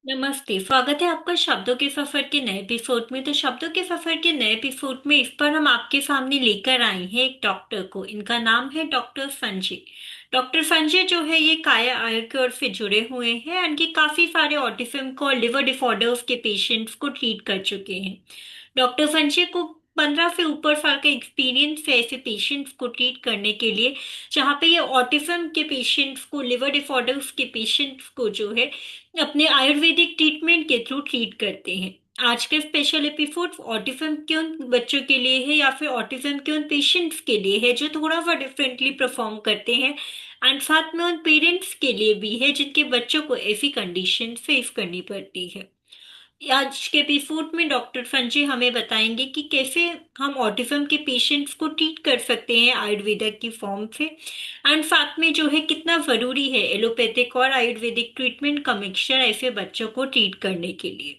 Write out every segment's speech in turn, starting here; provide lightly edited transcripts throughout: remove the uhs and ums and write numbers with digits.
नमस्ते। स्वागत है आपका शब्दों के सफर के नए एपिसोड में। तो शब्दों के सफर के नए एपिसोड में इस पर हम आपके सामने लेकर आए हैं एक डॉक्टर को। इनका नाम है डॉक्टर संजय। डॉक्टर संजय जो है ये काया आयुर्वेद से जुड़े हुए हैं। इनके काफी सारे ऑटिज्म को और लिवर डिसऑर्डर्स के पेशेंट्स को ट्रीट कर चुके हैं। डॉक्टर संजय को 15 से ऊपर साल का एक्सपीरियंस है ऐसे पेशेंट्स को ट्रीट करने के लिए, जहाँ पे ये ऑटिज्म के पेशेंट्स को, लिवर डिसऑर्डर्स के पेशेंट्स को जो है अपने आयुर्वेदिक ट्रीटमेंट के थ्रू ट्रीट करते हैं। आज का स्पेशल एपिसोड ऑटिज्म के उन बच्चों के लिए है या फिर ऑटिज्म के उन पेशेंट्स के लिए है जो थोड़ा सा डिफरेंटली परफॉर्म करते हैं, एंड साथ में उन पेरेंट्स के लिए भी है जिनके बच्चों को ऐसी कंडीशन फेस करनी पड़ती है। आज के एपिसोड में डॉक्टर संजय हमें बताएंगे कि कैसे हम ऑटिज्म के पेशेंट्स को ट्रीट कर सकते हैं आयुर्वेदिक की फॉर्म से, एंड साथ में जो है कितना जरूरी है एलोपैथिक और आयुर्वेदिक ट्रीटमेंट का मिक्सचर ऐसे बच्चों को ट्रीट करने के लिए।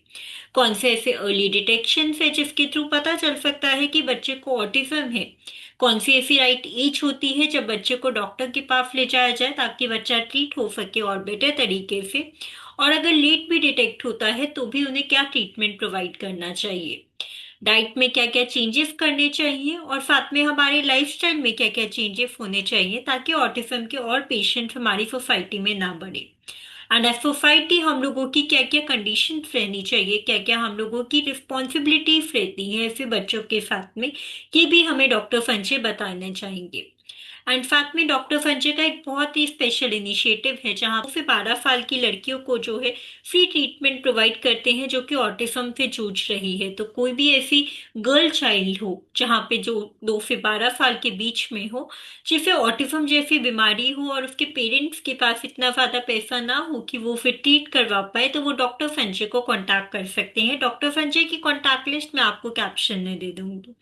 कौन से ऐसे अर्ली डिटेक्शन है जिसके थ्रू पता चल सकता है कि बच्चे को ऑटिज्म है। कौन सी ऐसी राइट एज होती है जब बच्चे को डॉक्टर के पास ले जाया जाए ताकि बच्चा ट्रीट हो सके और बेटर तरीके से। और अगर लेट भी डिटेक्ट होता है तो भी उन्हें क्या ट्रीटमेंट प्रोवाइड करना चाहिए। डाइट में क्या क्या चेंजेस करने चाहिए और साथ में हमारे लाइफस्टाइल में क्या क्या चेंजेस होने चाहिए ताकि ऑटिज्म के और पेशेंट हमारी सोसाइटी में ना बढ़े। एंड एज सोसाइटी हम लोगों की क्या क्या कंडीशंस रहनी चाहिए, क्या क्या हम लोगों की रिस्पॉन्सिबिलिटीज रहती हैं ऐसे बच्चों के साथ में, ये भी हमें डॉक्टर संजय बताना चाहेंगे। एंड साथ में डॉक्टर संजय का एक बहुत ही स्पेशल इनिशिएटिव है जहां से 12 साल की लड़कियों को जो है फ्री ट्रीटमेंट प्रोवाइड करते हैं जो कि ऑटिज्म से जूझ रही है। तो कोई भी ऐसी गर्ल चाइल्ड हो जहाँ पे जो 2 से 12 साल के बीच में हो, जिसे ऑटिज्म जैसी बीमारी हो और उसके पेरेंट्स के पास इतना ज्यादा पैसा ना हो कि वो फिर ट्रीट करवा पाए, तो वो डॉक्टर संजय को कांटेक्ट कर सकते हैं। डॉक्टर संजय की कांटेक्ट लिस्ट मैं आपको कैप्शन में दे दूंगी।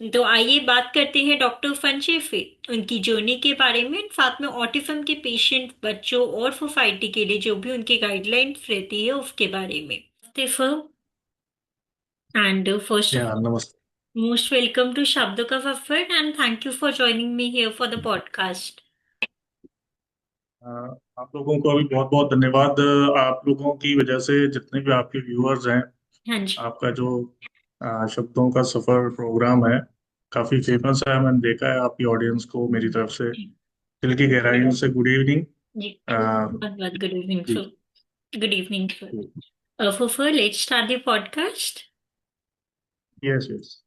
तो आइए बात करते हैं डॉक्टर संजय से, उनकी जर्नी के बारे में, साथ में ऑटिज्म के पेशेंट बच्चों और सोसाइटी के लिए जो भी उनकी गाइडलाइंस रहती है उसके बारे में। सर, एंड फर्स्ट या नमस्ते। मोस्ट वेलकम टू शब्द का सफर and thank you for joining me here for the podcast. Uh, आप लोगों को भी बहुत बहुत धन्यवाद। आप लोगों की वजह से जितने भी आपके व्यूअर्स हैं, हाँ जी। आपका जो शब्दों का सफर प्रोग्राम है काफी फेमस है। मैंने देखा है आपकी ऑडियंस को मेरी तरफ से दिल की गहराइयों से गुड इवनिंग। जी, बहुत बहुत गुड इवनिंग जी। Sir. Good evening sir. For let's start the podcast. Yes yes.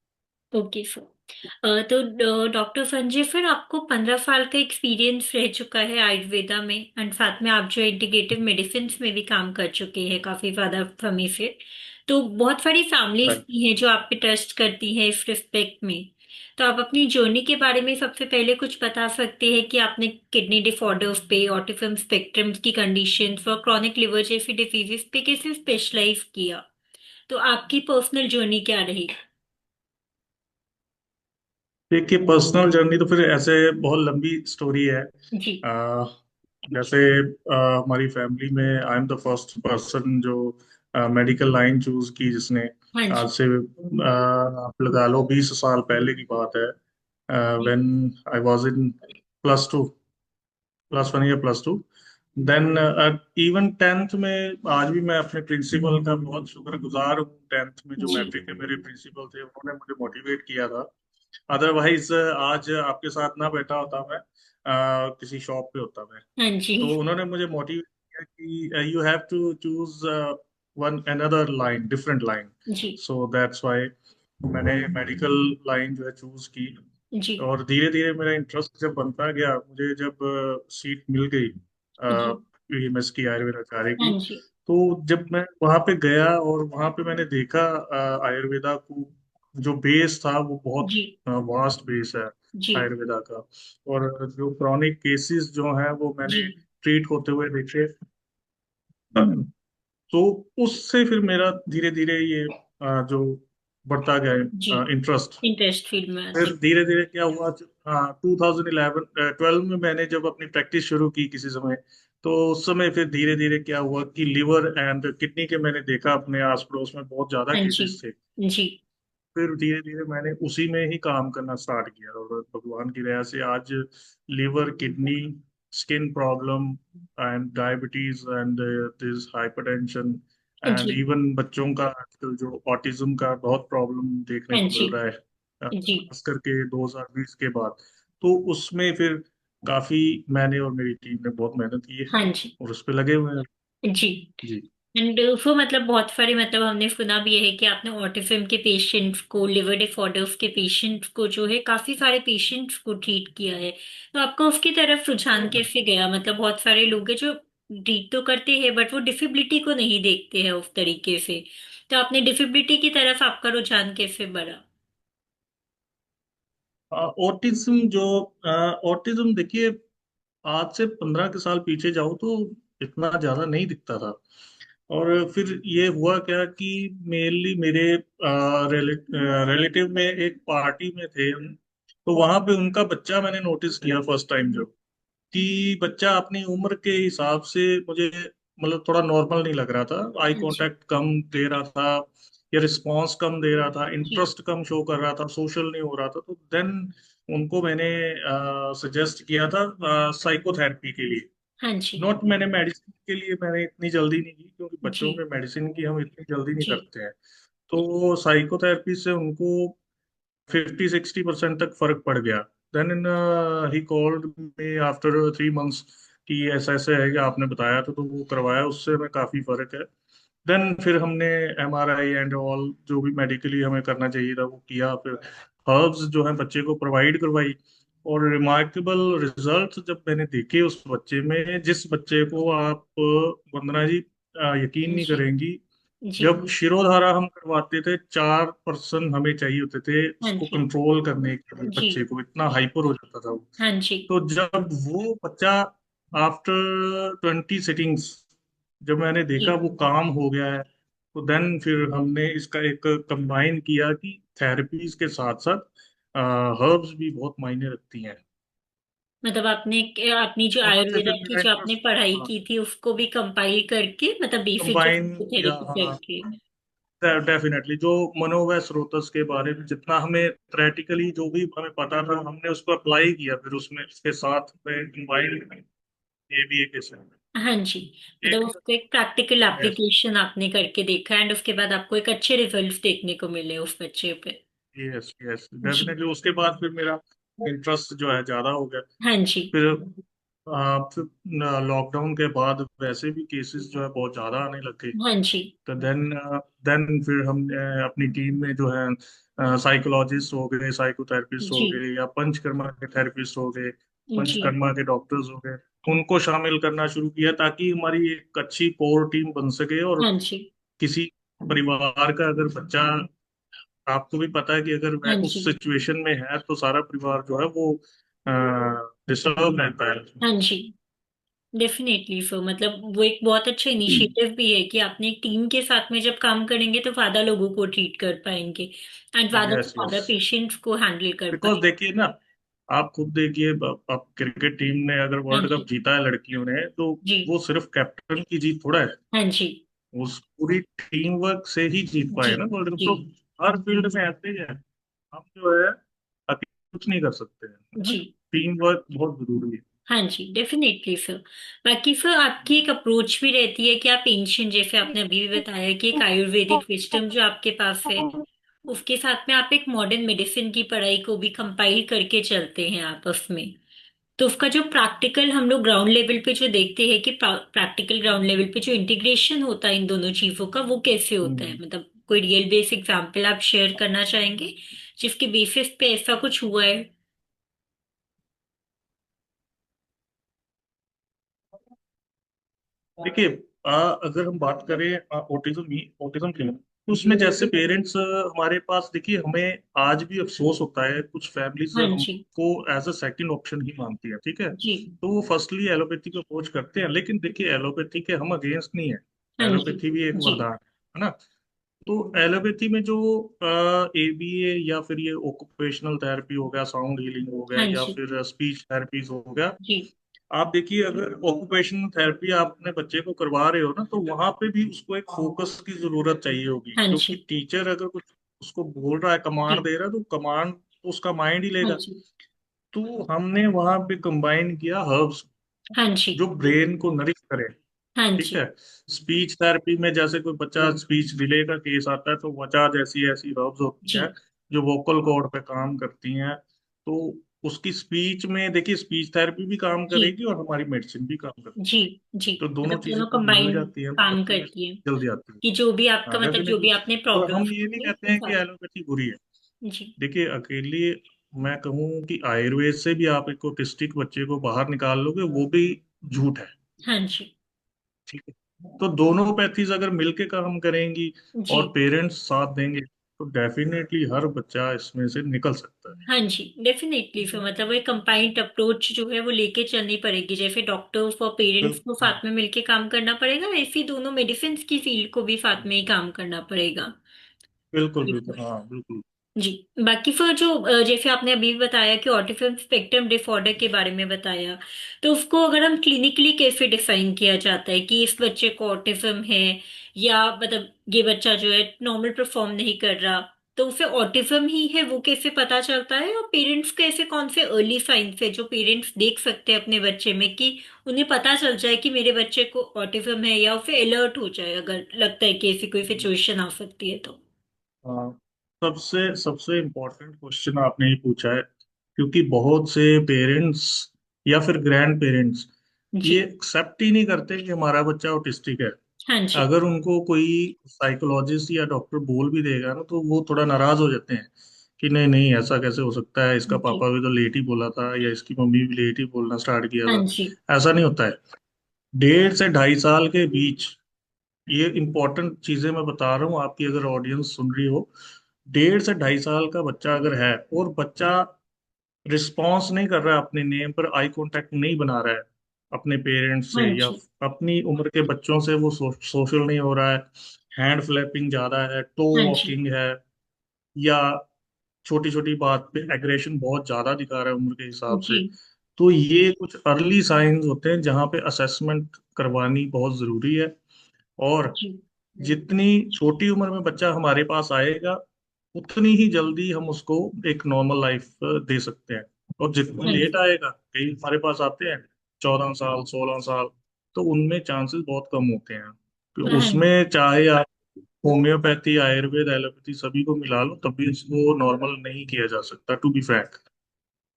Okay sir. तो डॉक्टर संजय सर, आपको 15 साल का एक्सपीरियंस रह चुका है आयुर्वेदा में, एंड साथ में आप जो इंटीग्रेटिव मेडिसिन में भी काम कर चुके हैं काफी ज्यादा समय से। तो बहुत सारी फैमिलीज राइट। भी हैं जो आप पे ट्रस्ट करती हैं इस रिस्पेक्ट में। तो आप अपनी जर्नी के बारे में सबसे पहले कुछ बता सकते हैं कि आपने किडनी डिसऑर्डर्स पे, ऑटिज्म स्पेक्ट्रम की कंडीशंस और क्रॉनिक लिवर जैसी डिजीजेस पे कैसे स्पेशलाइज किया। तो आपकी पर्सनल जर्नी क्या रही। देखिए, पर्सनल जर्नी तो फिर ऐसे बहुत लंबी स्टोरी है। जी। अ, जैसे हमारी फैमिली में I am the first person जो मेडिकल लाइन चूज की, जिसने हाँ आज जी। से आप लगा लो 20 साल पहले की बात है। व्हेन आई वाज इन +2, +1 या +2। देन इवन टेंथ में आज भी मैं अपने प्रिंसिपल का बहुत शुक्रगुजार हूँ। टेंथ में जो जी। मैट्रिक के मेरे प्रिंसिपल थे, उन्होंने मुझे मोटिवेट किया था। अदरवाइज आज आपके साथ ना बैठा होता मैं, किसी शॉप पे होता मैं। हाँ जी। तो उन्होंने मुझे मोटिवेट किया कि you have to choose one another line, different line. जी। सो दैट्स व्हाई मैंने मेडिकल लाइन जो है चूज की। जी। और धीरे धीरे मेरा इंटरेस्ट जब बनता गया, मुझे जब सीट मिल गई जी। बीएमएस की, आयुर्वेद आचार्य की, हाँ जी। तो जब मैं वहां पे गया और वहां पे मैंने देखा आयुर्वेदा को, जो बेस था वो बहुत जी। वास्ट बेस है जी। आयुर्वेदा का। और जो क्रॉनिक केसेस जो हैं वो जी। मैंने ट्रीट होते हुए देखे। तो उससे फिर मेरा धीरे धीरे ये जो बढ़ता जी। गया इंटरेस्ट। इंटरेस्ट फील्ड में फिर जी। धीरे धीरे क्या हुआ, हाँ 2011 12 में मैंने जब अपनी प्रैक्टिस शुरू की किसी समय, तो उस समय फिर धीरे धीरे क्या हुआ कि लिवर एंड किडनी के मैंने देखा अपने आस पड़ोस में बहुत ज्यादा हाँ जी। केसेस थे। जी। फिर धीरे धीरे मैंने उसी में ही काम करना स्टार्ट किया, और भगवान की दया से आज liver, kidney, skin problem and diabetes and this hypertension, and जी। इवन बच्चों का आजकल जो ऑटिज्म का बहुत प्रॉब्लम देखने हाँ को जी। मिल रहा है, जी। खास करके 2020 के बाद। तो उसमें फिर काफी मैंने और मेरी टीम ने बहुत मेहनत की है हाँ जी। और उस पर लगे हुए हैं। जी। जी। एंड वो मतलब बहुत सारे मतलब हमने सुना भी है कि आपने ऑटिज्म के पेशेंट्स को, लिवर डिसऑर्डर्स के पेशेंट्स को जो है, काफी सारे पेशेंट्स को ट्रीट किया है। तो आपका उसकी तरफ रुझान कैसे गया? मतलब बहुत सारे लोग हैं जो ट्रीट तो करते हैं बट वो डिसेबिलिटी को नहीं देखते हैं उस तरीके से। तो आपने डिसेबिलिटी की तरफ आपका रुझान कैसे बढ़ा? ऑटिज्म जो ऑटिज्म देखिए, आज से 15 के साल पीछे जाओ तो इतना ज्यादा नहीं दिखता था। और फिर ये हुआ क्या कि मेनली मेरे रिलेटिव में एक पार्टी में थे हम। तो वहां पे उनका बच्चा मैंने नोटिस किया फर्स्ट टाइम, जो कि बच्चा अपनी उम्र के हिसाब से मुझे मतलब थोड़ा नॉर्मल नहीं लग रहा था। आई हाँ जी। कांटेक्ट कम दे रहा था या रिस्पॉन्स कम दे रहा था, जी। इंटरेस्ट कम शो कर रहा था, सोशल नहीं हो रहा था। तो देन उनको मैंने सजेस्ट किया था साइकोथेरेपी के लिए। हाँ जी। नॉट मैंने मेडिसिन के लिए मैंने इतनी जल्दी नहीं की, क्योंकि जी। बच्चों में मेडिसिन की हम इतनी जल्दी नहीं जी। करते हैं। तो साइकोथेरेपी से उनको 50-60% तक फर्क पड़ गया। Then in he called me after 3 months कि ऐसा ऐसा है कि आपने बताया था, तो वो करवाया, उससे हमें काफी फर्क है। देन फिर हमने MRI एंड ऑल जो भी मेडिकली हमें करना चाहिए था वो किया। फिर हर्ब्स जो है बच्चे को प्रोवाइड करवाई। और रिमार्केबल रिजल्ट जब मैंने देखे उस बच्चे में, जिस बच्चे को आप वंदना जी यकीन नहीं जी। करेंगी, जी। जब शिरोधारा हम करवाते थे 4% हमें चाहिए होते थे हाँ उसको जी। कंट्रोल करने के लिए, जी। बच्चे को इतना हाइपर हो जाता था वो। हाँ जी। तो जब वो बच्चा आफ्टर 20 सिटिंग्स जब मैंने देखा जी। वो काम हो गया है, तो देन फिर हमने इसका एक कंबाइन किया कि थेरेपीज के साथ साथ हर्ब्स भी बहुत मायने रखती हैं। मतलब आपने अपनी जो वहां से आयुर्वेदा फिर की मेरा जो आपने इंटरेस्ट पढ़ाई की थी उसको भी कंपाइल करके, मतलब बेसिक जो कंबाइन किया। फिजियोथेरेपी हाँ, करके। डेफिनेटली जो मनोवय स्रोतस के बारे में जितना हमें प्रैक्टिकली जो भी हमें पता था, हमने उसको अप्लाई किया फिर उसमें इसके साथ में कंबाइन। ये भी एक ऐसा हाँ जी। मतलब एक। उसको एक प्रैक्टिकल यस, एप्लीकेशन आपने करके देखा एंड उसके बाद आपको एक अच्छे रिजल्ट्स देखने को मिले उस बच्चे पे। यस, यस, जी। डेफिनेटली उसके बाद फिर मेरा इंटरेस्ट जो है ज्यादा हो गया। हाँ जी। फिर फिर लॉकडाउन के बाद वैसे भी केसेस जो है बहुत ज्यादा आने लग गए। हाँ जी। तो देन फिर हमने अपनी टीम में जो है साइकोलॉजिस्ट हो गए, साइकोथेरेपिस्ट हो जी। गए, या पंचकर्मा के थेरेपिस्ट हो गए, जी। पंचकर्मा के डॉक्टर्स हो गए, उनको शामिल करना शुरू किया ताकि हमारी एक अच्छी कोर टीम बन सके। और हाँ जी। किसी परिवार का अगर बच्चा, आपको भी पता है कि अगर वह हाँ उस जी। सिचुएशन में है तो सारा परिवार जो है वो डिस्टर्ब रहता है। हाँ जी। डेफिनेटली सो मतलब वो एक बहुत अच्छा इनिशिएटिव भी है कि आपने एक टीम के साथ में जब काम करेंगे तो ज्यादा लोगों को ट्रीट कर पाएंगे एंड ज्यादा से यस, यस। ज्यादा पेशेंट्स को हैंडल कर बिकॉज पाएंगे। देखिए ना, आप खुद देखिए, अब क्रिकेट टीम ने अगर हाँ वर्ल्ड कप जी। जीता है लड़कियों ने, तो जी। वो सिर्फ कैप्टन की जीत थोड़ा है। हाँ जी। उस पूरी टीम वर्क से ही जीत जी। पाए ना वर्ल्ड कप। जी। तो हर फील्ड में ऐसे ही है। हम जो है अकेले कुछ नहीं कर सकते हैं, है ना। जी। टीम वर्क बहुत जरूरी है। हाँ जी। Definitely sir. बाकी सर आपकी एक अप्रोच भी रहती है कि आप एंशियंट, जैसे आपने अभी भी बताया कि एक आयुर्वेदिक विजडम जो आपके पास है, उसके साथ में आप एक मॉडर्न मेडिसिन की पढ़ाई को भी कंपाइल करके चलते हैं आपस में। तो उसका जो प्रैक्टिकल हम लोग ग्राउंड लेवल पे जो देखते हैं कि प्रैक्टिकल ग्राउंड लेवल पे जो इंटीग्रेशन होता है इन दोनों चीजों का, वो कैसे होता है? हम्म। मतलब कोई रियल बेस एग्जांपल आप शेयर करना चाहेंगे जिसके बेसिस पे ऐसा कुछ हुआ है? देखिए, अगर हम बात करें ऑटिज्म की, तो उसमें जैसे पेरेंट्स हमारे पास, देखिए हमें आज भी अफसोस होता है, कुछ फैमिलीज हाँ जी। हमको एज अ सेकंड ऑप्शन ही मानती है, ठीक है। जी। तो वो फर्स्टली एलोपैथी को अप्रोच करते हैं, लेकिन देखिए एलोपैथी के हम अगेंस्ट नहीं है। हाँ जी। एलोपैथी भी एक जी। वरदान है ना। तो एलोपैथी में जो ABA या फिर ये ऑक्यूपेशनल थेरेपी हो गया, साउंड हीलिंग हो गया, हाँ या जी। फिर स्पीच थेरेपीज हो गया। जी। आप देखिए, अगर ऑक्यूपेशनल थेरेपी आप अपने बच्चे को करवा रहे हो ना, तो वहां पे भी उसको एक फोकस की जरूरत चाहिए होगी, हाँ क्योंकि जी। टीचर अगर कुछ उसको बोल रहा है, कमांड जी। दे रहा है, तो कमांड तो उसका माइंड ही हाँ लेगा। जी। तो हमने वहां पे कंबाइन किया हर्ब्स, हाँ जी। जो ब्रेन को नरिश करे। हाँ ठीक जी। है। स्पीच थेरेपी में जैसे कोई बच्चा स्पीच डिले का केस आता है, तो वजह जैसी ऐसी हर्ब्स होती हैं जी। जो वोकल कॉर्ड पे काम करती हैं। तो उसकी स्पीच में देखिए, स्पीच थेरेपी भी काम जी। करेगी और हमारी मेडिसिन भी काम करती जी। है। जी। तो दोनों मतलब चीजें दोनों जब मिल कंबाइन जाती हैं तो काम बच्चे में करती है, जल्दी आती है। कि जो भी आपका हाँ, मतलब जो डेफिनेटली। भी आपने और प्रॉब्लम हम ये नहीं कहते हैं कि एलोपैथी बुरी है। जी। देखिए, अकेले मैं कहूँ कि आयुर्वेद से भी आप एक ऑटिस्टिक बच्चे को बाहर निकाल लोगे, वो भी झूठ है। हाँ जी। ठीक है। तो दोनों पैथीज अगर मिलके काम करेंगी जी। और पेरेंट्स साथ देंगे, तो डेफिनेटली हर बच्चा इसमें से निकल सकता है। हाँ जी, डेफिनेटली। फिर मतलब वो कंबाइंड अप्रोच जो है वो लेके चलनी पड़ेगी, जैसे डॉक्टर्स और पेरेंट्स को बिल्कुल, साथ में मिलके काम करना पड़ेगा, वैसे ही दोनों मेडिसिन की फील्ड को भी साथ में ही काम करना पड़ेगा। बिल्कुल, बिल्कुल, हाँ, बिल्कुल। जी। बाकी फिर जो जैसे आपने अभी बताया कि ऑटिज्म स्पेक्ट्रम डिसऑर्डर के बारे में बताया, तो उसको अगर हम क्लिनिकली कैसे डिफाइन किया जाता है कि इस बच्चे को ऑटिज्म है, या मतलब ये बच्चा जो है नॉर्मल परफॉर्म नहीं कर रहा, तो उसे ऑटिज्म ही है, वो कैसे पता चलता है? और पेरेंट्स के ऐसे कौन से अर्ली साइंस है जो पेरेंट्स देख सकते हैं अपने बच्चे में, कि उन्हें पता चल जाए कि मेरे बच्चे को ऑटिज्म है, या उसे अलर्ट हो जाए अगर लगता है कि ऐसी कोई सिचुएशन आ सकती है तो? हाँ, सबसे सबसे इम्पोर्टेंट क्वेश्चन आपने ही पूछा है, क्योंकि बहुत से पेरेंट्स या फिर ग्रैंड पेरेंट्स जी। ये एक्सेप्ट ही नहीं करते कि हमारा बच्चा ऑटिस्टिक है। हाँ जी। अगर उनको कोई साइकोलॉजिस्ट या डॉक्टर बोल भी देगा ना, तो वो थोड़ा नाराज हो जाते हैं कि नहीं नहीं, ऐसा कैसे हो सकता है, इसका जी। पापा भी तो लेट ही बोला था या इसकी मम्मी भी लेट ही बोलना स्टार्ट किया हाँ था। जी। ऐसा नहीं होता है। 1.5 से 2.5 साल के बीच, ये इंपॉर्टेंट चीजें मैं बता रहा हूँ आपकी, अगर ऑडियंस सुन रही हो, 1.5 से 2.5 साल का बच्चा अगर है और बच्चा रिस्पॉन्स नहीं कर रहा है, अपने नेम पर आई कांटेक्ट नहीं बना रहा है अपने पेरेंट्स से, हाँ या जी। अपनी उम्र के बच्चों से वो सोशल नहीं हो रहा है, हैंड फ्लैपिंग ज्यादा है, टो हाँ जी। वॉकिंग है, या छोटी छोटी बात पे एग्रेशन बहुत ज्यादा दिखा रहा है उम्र के हिसाब जी। से, तो ये कुछ अर्ली साइंस होते हैं जहाँ पे असेसमेंट करवानी बहुत जरूरी है। और जी। जितनी छोटी उम्र में बच्चा हमारे पास आएगा, उतनी ही जल्दी हम उसको एक नॉर्मल लाइफ दे सकते हैं। और जितना हाँ लेट जी। आएगा, कई हमारे पास आते हैं 14 साल, 16 साल, तो उनमें चांसेस बहुत कम होते हैं। तो हाँ जी। उसमें चाहे आप होम्योपैथी, आयुर्वेद, एलोपैथी सभी को मिला लो, तब भी इसको नॉर्मल नहीं किया जा सकता, टू बी फ्रैंक।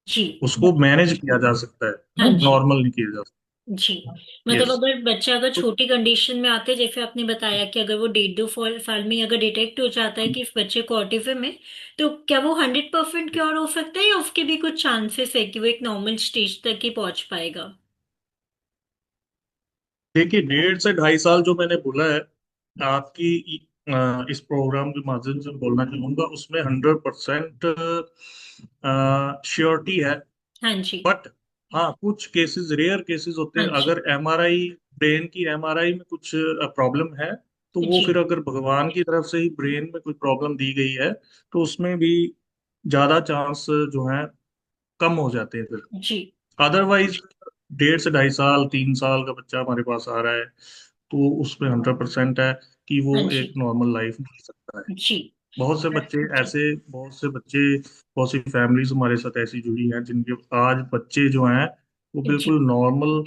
जी। उसको मैनेज किया जा सकता है, हाँ जी। नॉर्मल नहीं किया जा जी। सकता। मतलब यस। अगर बच्चा अगर छोटी कंडीशन में आते, जैसे आपने बताया कि अगर वो 1.5 2 साल में ही अगर डिटेक्ट हो जाता है कि इस बच्चे को ऑटिज्म है, तो क्या वो 100% क्योर हो सकता है, या उसके भी कुछ चांसेस है कि वो एक नॉर्मल स्टेज तक ही पहुंच पाएगा? देखिए, 1.5 से 2.5 साल जो मैंने बोला है, आपकी इस प्रोग्राम के माध्यम से बोलना चाहूंगा, उसमें 100% श्योरिटी है। हाँ जी। बट हाँ, कुछ केसेस, रेयर केसेस होते हाँ हैं, जी। अगर एमआरआई, ब्रेन की एमआरआई में कुछ प्रॉब्लम है, तो वो जी। फिर अगर भगवान की तरफ से ही ब्रेन में कोई प्रॉब्लम दी गई है, तो उसमें भी ज्यादा चांस जो है कम हो जाते हैं फिर। जी। अदरवाइज 1.5 से 2.5 साल, 3 साल का बच्चा हमारे पास आ रहा है, तो उसमें 100% है कि वो हाँ जी। एक नॉर्मल लाइफ जी सकता है। जी। बहुत से बच्चे जी। ऐसे, बहुत से बच्चे, बहुत सी फैमिलीज हमारे साथ ऐसी जुड़ी हैं जिनके आज बच्चे जो हैं वो जी। बिल्कुल नॉर्मल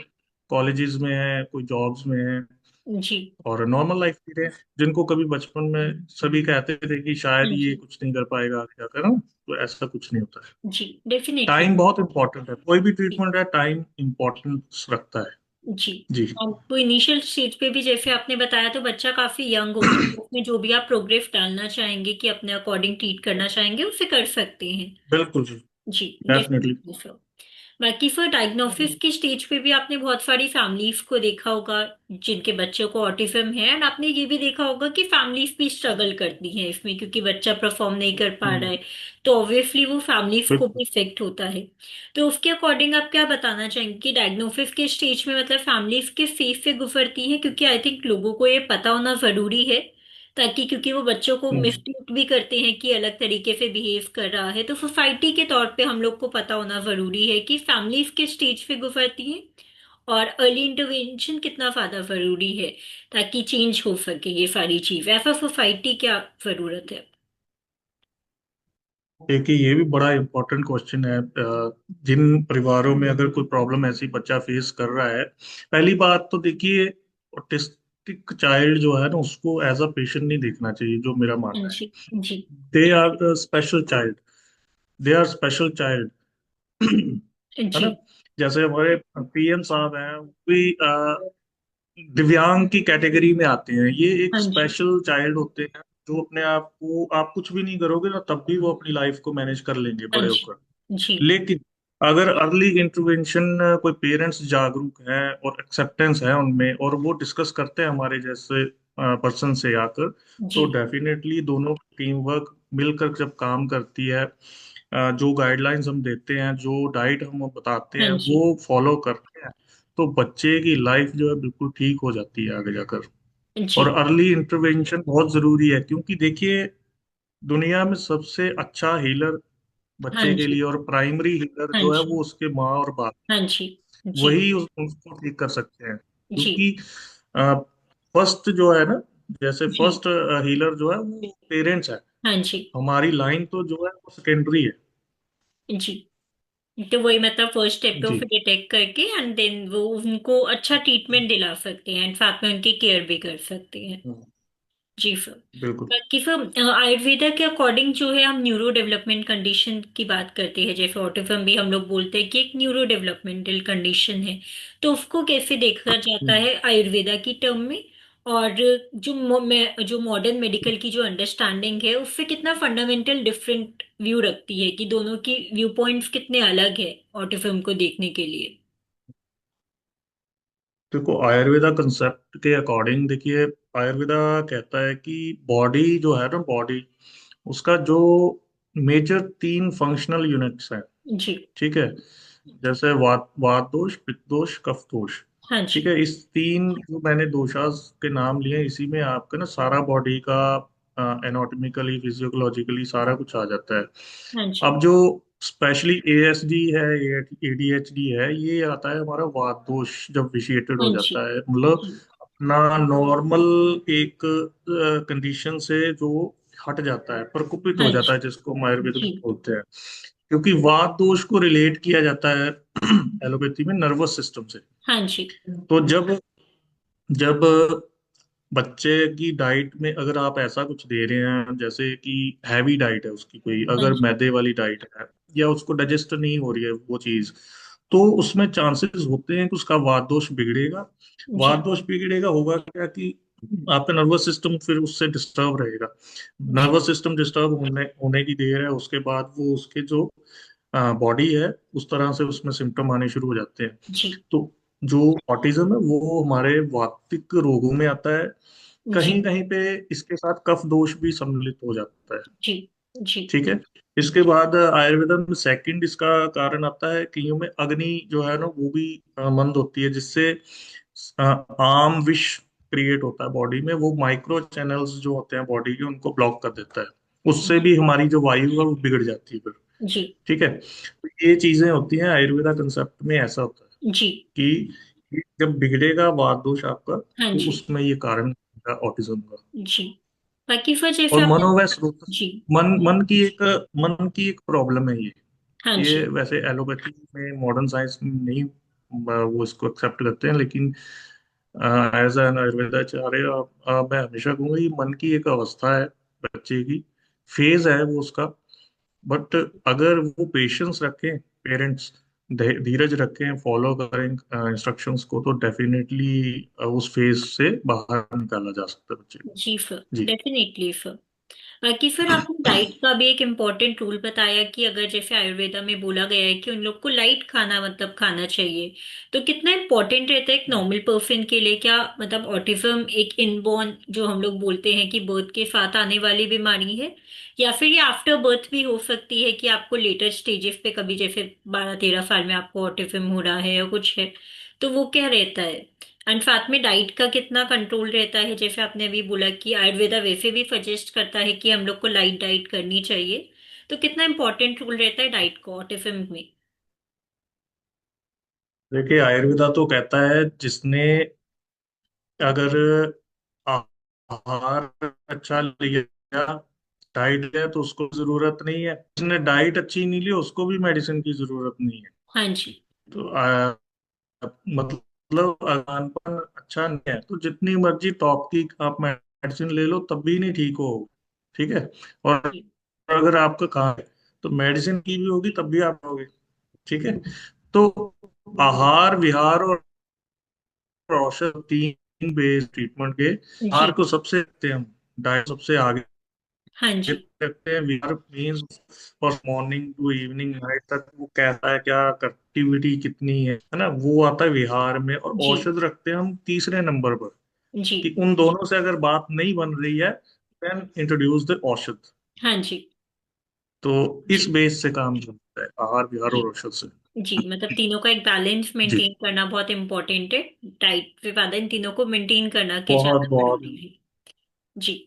कॉलेजेस में हैं, कोई जॉब्स में हैं, जी। और नॉर्मल लाइफ जी रहे हैं, जिनको कभी बचपन में सभी कहते थे कि शायद हाँ ये जी। कुछ नहीं कर पाएगा आगे जाकर ना, तो ऐसा कुछ नहीं होता है। जी। डेफिनेटली। टाइम बहुत इंपॉर्टेंट है, कोई भी ट्रीटमेंट है, टाइम इंपॉर्टेंस रखता है। जी। जी, और वो इनिशियल स्टेज पे भी जैसे आपने बताया, तो बच्चा काफी यंग होता है, उसमें जो भी आप प्रोग्रेस डालना चाहेंगे कि अपने अकॉर्डिंग ट्रीट करना चाहेंगे, उसे कर सकते हैं। बिल्कुल जी, जी। डेफिनेटली। Definitely sir. बाकी फिर डायग्नोसिस की स्टेज पे भी आपने बहुत सारी फैमिलीज को देखा होगा जिनके बच्चों को ऑटिज्म है, एंड आपने ये भी देखा होगा कि फैमिलीज भी स्ट्रगल करती हैं इसमें, क्योंकि बच्चा परफॉर्म नहीं कर पा रहा हम्म, है, तो ऑब्वियसली वो फैमिलीज को बिल्कुल। भी इफेक्ट होता है। तो उसके अकॉर्डिंग आप क्या बताना चाहेंगे कि डायग्नोसिस के स्टेज में मतलब फैमिलीज किस फेज से गुजरती है? क्योंकि आई थिंक लोगों को ये पता होना जरूरी है, ताकि क्योंकि वो बच्चों को हम्म। मिसट्रीट भी करते हैं कि अलग तरीके से बिहेव कर रहा है, तो सोसाइटी के तौर पे हम लोग को पता होना जरूरी है कि फैमिलीज किस स्टेज पे गुजरती हैं, और अर्ली इंटरवेंशन कितना ज्यादा जरूरी है, ताकि चेंज हो सके ये सारी चीज। ऐसा सोसाइटी क्या जरूरत है? देखिए, ये भी बड़ा इम्पोर्टेंट क्वेश्चन है। जिन परिवारों में अगर कोई प्रॉब्लम ऐसी बच्चा फेस कर रहा है, पहली बात तो देखिए, ऑटिस्टिक चाइल्ड जो है ना, उसको एज अ पेशेंट नहीं देखना चाहिए, जो मेरा हाँ मानना है। जी। जी। They are special child, they are special child. है जी। ना? जैसे हमारे पीएम साहब हैं, वो भी दिव्यांग की कैटेगरी में आते हैं। ये एक हाँ जी। स्पेशल चाइल्ड होते हैं, जो अपने आप को, आप कुछ भी नहीं करोगे ना तब भी वो अपनी लाइफ को मैनेज कर लेंगे हाँ बड़े जी। होकर। जी। लेकिन अगर अर्ली इंटरवेंशन, कोई पेरेंट्स जागरूक हैं और एक्सेप्टेंस है उनमें, और वो डिस्कस करते हैं हमारे जैसे पर्सन से आकर, जी। तो डेफिनेटली दोनों टीम वर्क मिलकर जब काम करती है, जो गाइडलाइंस हम देते हैं, जो डाइट हम बताते हाँ हैं, जी। वो फॉलो करते हैं, तो बच्चे की लाइफ जो है बिल्कुल ठीक हो जाती है आगे जाकर। जी। और अर्ली इंटरवेंशन बहुत जरूरी है, क्योंकि देखिए, दुनिया में सबसे अच्छा हीलर हाँ बच्चे के जी। लिए, और प्राइमरी हीलर हाँ जो है जी। वो उसके माँ और बाप, हाँ जी। जी। वही उसको ठीक कर सकते हैं। जी। क्योंकि फर्स्ट जो है ना, जैसे जी। फर्स्ट हीलर जो है वो पेरेंट्स है। हाँ जी। हमारी लाइन तो जो है वो सेकेंडरी है। जी। तो वही मतलब फर्स्ट स्टेप पे वो जी। फिर डिटेक्ट करके एंड देन वो उनको अच्छा ट्रीटमेंट दिला सकते हैं एंड साथ में उनकी केयर भी कर सकते हैं। हम्म, जी सर। बिल्कुल। बाकी सर आयुर्वेदा के अकॉर्डिंग जो है हम न्यूरो डेवलपमेंट कंडीशन की बात करते हैं, जैसे ऑटिज्म भी हम लोग बोलते हैं कि एक न्यूरो डेवलपमेंटल कंडीशन है। तो उसको कैसे देखा जाता हम्म। है आयुर्वेदा की टर्म में? और जो मॉडर्न मेडिकल की जो अंडरस्टैंडिंग है उससे कितना फंडामेंटल डिफरेंट व्यू रखती है, कि दोनों की व्यू पॉइंट्स कितने अलग है ऑटिज्म को देखने के लिए? देखो, आयुर्वेदा कंसेप्ट के अकॉर्डिंग देखिए, आयुर्वेदा कहता है कि बॉडी जो है ना, बॉडी, उसका जो मेजर तीन फंक्शनल यूनिट्स हैं। जी। ठीक है? जैसे वात वात दोष, पित्त दोष, कफ दोष। हाँ ठीक जी। है? इस तीन जो मैंने दोषास के नाम लिए, इसी में आपका ना सारा बॉडी का एनाटॉमिकली, फिजियोलॉजिकली सारा कुछ आ जाता है। हाँ जी। अब जो स्पेशली एएसडी है, एडीएचडी है, ये आता है हमारा वात दोष जब विशिएटेड हाँ हो जी। जाता है, मतलब जी। अपना नॉर्मल एक कंडीशन से जो हट जाता है, प्रकोपित हाँ हो जाता जी। है, जिसको हम आयुर्वेद में जी। बोलते हैं। क्योंकि वात दोष को रिलेट किया जाता है एलोपैथी में नर्वस सिस्टम से। हाँ जी। तो जब जब बच्चे की डाइट में अगर आप ऐसा कुछ दे रहे हैं, जैसे कि हैवी डाइट है उसकी, कोई हाँ अगर जी। मैदे वाली डाइट है, या उसको डाइजेस्ट नहीं हो रही है वो चीज, तो उसमें चांसेस होते हैं कि उसका वात दोष बिगड़ेगा। वात जी। दोष बिगड़ेगा, होगा क्या कि आपका नर्वस सिस्टम फिर उससे डिस्टर्ब रहेगा। जी। नर्वस सिस्टम डिस्टर्ब होने होने की देर है, उसके बाद वो उसके जो बॉडी है, उस तरह से उसमें सिम्टम आने शुरू हो जाते हैं। जी। तो जो ऑटिज्म है वो हमारे वातपित्त रोगों में आता है। जी। कहीं कहीं पे इसके साथ कफ दोष भी सम्मिलित हो जाता है। जी। जी। ठीक है? इसके बाद आयुर्वेदम में सेकंड इसका कारण आता है कि में अग्नि जो है ना, वो भी मंद होती है, जिससे आम विष क्रिएट होता है बॉडी में। वो माइक्रो चैनल्स जो होते हैं बॉडी के, उनको ब्लॉक कर देता है। उससे भी हमारी जो वायु है वो बिगड़ जाती है फिर। जी। ठीक है? तो ये चीजें होती हैं आयुर्वेदा कंसेप्ट में, ऐसा होता है जी। कि जब बिगड़ेगा वात दोष आपका, हाँ तो जी। उसमें ये कारण है ऑटिज्म का। जी। बाकी फिर जैसे और आप। मनोवैश्रोत, जी। मन मन की एक प्रॉब्लम है ये। हाँ ये जी। वैसे एलोपैथी में, मॉडर्न साइंस में नहीं वो इसको एक्सेप्ट करते हैं, लेकिन एज एन आयुर्वेदाचार्य मैं हमेशा कहूंगा ये मन की एक अवस्था है बच्चे की, फेज है वो उसका। बट अगर वो पेशेंस रखें, पेरेंट्स धीरज रखें, फॉलो करें इंस्ट्रक्शंस को, तो डेफिनेटली उस फेज से बाहर निकाला जा सकता है बच्चे को। जी सर। जी। Definitely sir. बाकी फिर आपने डाइट का भी एक इम्पोर्टेंट रूल बताया कि अगर जैसे आयुर्वेदा में बोला गया है कि उन लोग को लाइट खाना मतलब खाना चाहिए, तो कितना इम्पोर्टेंट रहता है एक नॉर्मल पर्सन के लिए? क्या मतलब ऑटिज्म एक इनबॉर्न जो हम लोग बोलते हैं कि बर्थ के साथ आने वाली बीमारी है, या फिर ये आफ्टर बर्थ भी हो सकती है कि आपको लेटर स्टेजेस पे कभी जैसे 12-13 साल में आपको ऑटिज्म हो रहा है या कुछ है, तो वो क्या रहता है? एंड साथ में डाइट का कितना कंट्रोल रहता है? जैसे आपने अभी बोला कि आयुर्वेदा वैसे भी सजेस्ट करता है कि हम लोग को लाइट डाइट करनी चाहिए, तो कितना इंपॉर्टेंट रोल रहता है डाइट को ऑटिज्म में? देखिए, आयुर्वेदा तो कहता है जिसने अगर आहार अच्छा लिया, डाइट है, तो उसको जरूरत नहीं है। जिसने डाइट अच्छी नहीं ली, उसको भी मेडिसिन की जरूरत नहीं है। हाँ जी। तो मतलब खानपान अच्छा नहीं है तो जितनी मर्जी टॉप की आप मेडिसिन ले लो तब भी नहीं ठीक हो। ठीक है। और जी अगर आपका काम है तो मेडिसिन की भी होगी तब भी आप होगे। ठीक है। तो आहार विहार और औषध, तीन बेस्ड ट्रीटमेंट के आहार जी। को सबसे रखते हैं हम, डाइट सबसे आगे हाँ जी। रखते हैं। विहार मीन्स और मॉर्निंग टू इवनिंग नाइट तक वो कैसा है, क्या एक्टिविटी कितनी है ना, वो आता है विहार में। और जी औषध रखते हैं हम तीसरे नंबर पर, जी। कि उन दोनों से अगर बात नहीं बन रही है देन इंट्रोड्यूस द औषध। हाँ जी। तो इस जी बेस से काम चलता है आहार विहार जी। और औषध से। जी मतलब तीनों का एक बैलेंस जी। मेंटेन करना बहुत इंपॉर्टेंट है। डाइट पे ज्यादा इन तीनों को मेंटेन करना के बहुत ज्यादा बहुत। जरूरी है। जी।